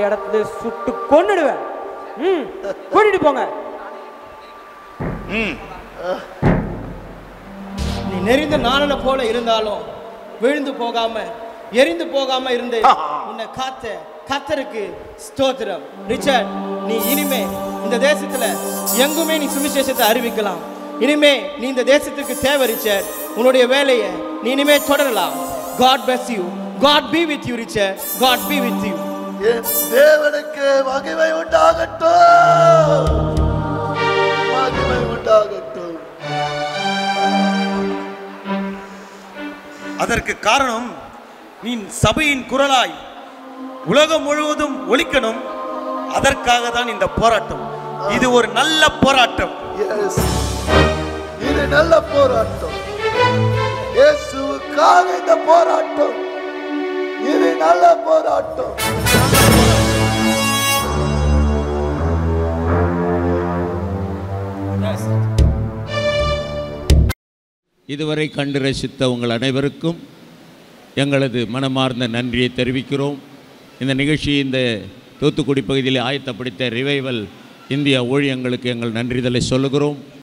இடத்துல சுட்டு கொன்னுடுவேன். கூட்டிட்டு போங்க. நீ நெறிந்த நாணனை போல இருந்தாலும் விழுந்து போகாம எரிந்து போகாம இருந்து உன்னை காத்த கர்த்தருக்கு ஸ்தோத்திரம். ரிச்சர்ட், நீ இனிமே இந்த தேசத்துல எங்குமே நீ சுவிசேஷத்தை அறிவிக்கலாம். இனிமே நீ இந்த தேசத்துக்கு தேவை ரிச்சர்ட். உன்னுடைய வேலையை நீ இனிமே தொடரலாம். God bless you. God be with you Richard. God be with you. என் தேவனுக்கு மகிமை உண்டாகட்டும், மகிமை உண்டாகட்டும். அதற்கு காரணம் நீ சபையின் குரலாய் உலகம் முழுவதும் ஒலிக்கணும். அதற்காக தான் இந்த போராட்டம். இது ஒரு நல்ல போராட்டம். இது நல்ல போராட்டம். இயேசுவுக்காக இந்த போராட்டம். இது நல்ல போராட்டம். இதுவரை கண்டு ரசித்த உங்கள் அனைவருக்கும் எங்களது மனமார்ந்த நன்றியை தெரிவிக்கிறோம். இந்த நிகழ்ச்சி இந்த தூத்துக்குடி பகுதியில் ஆயத்தப்படுத்த ரிவைவல் இந்தியா ஊழியங்களுக்கு எங்கள் நன்றிதலை சொல்லுகிறோம்.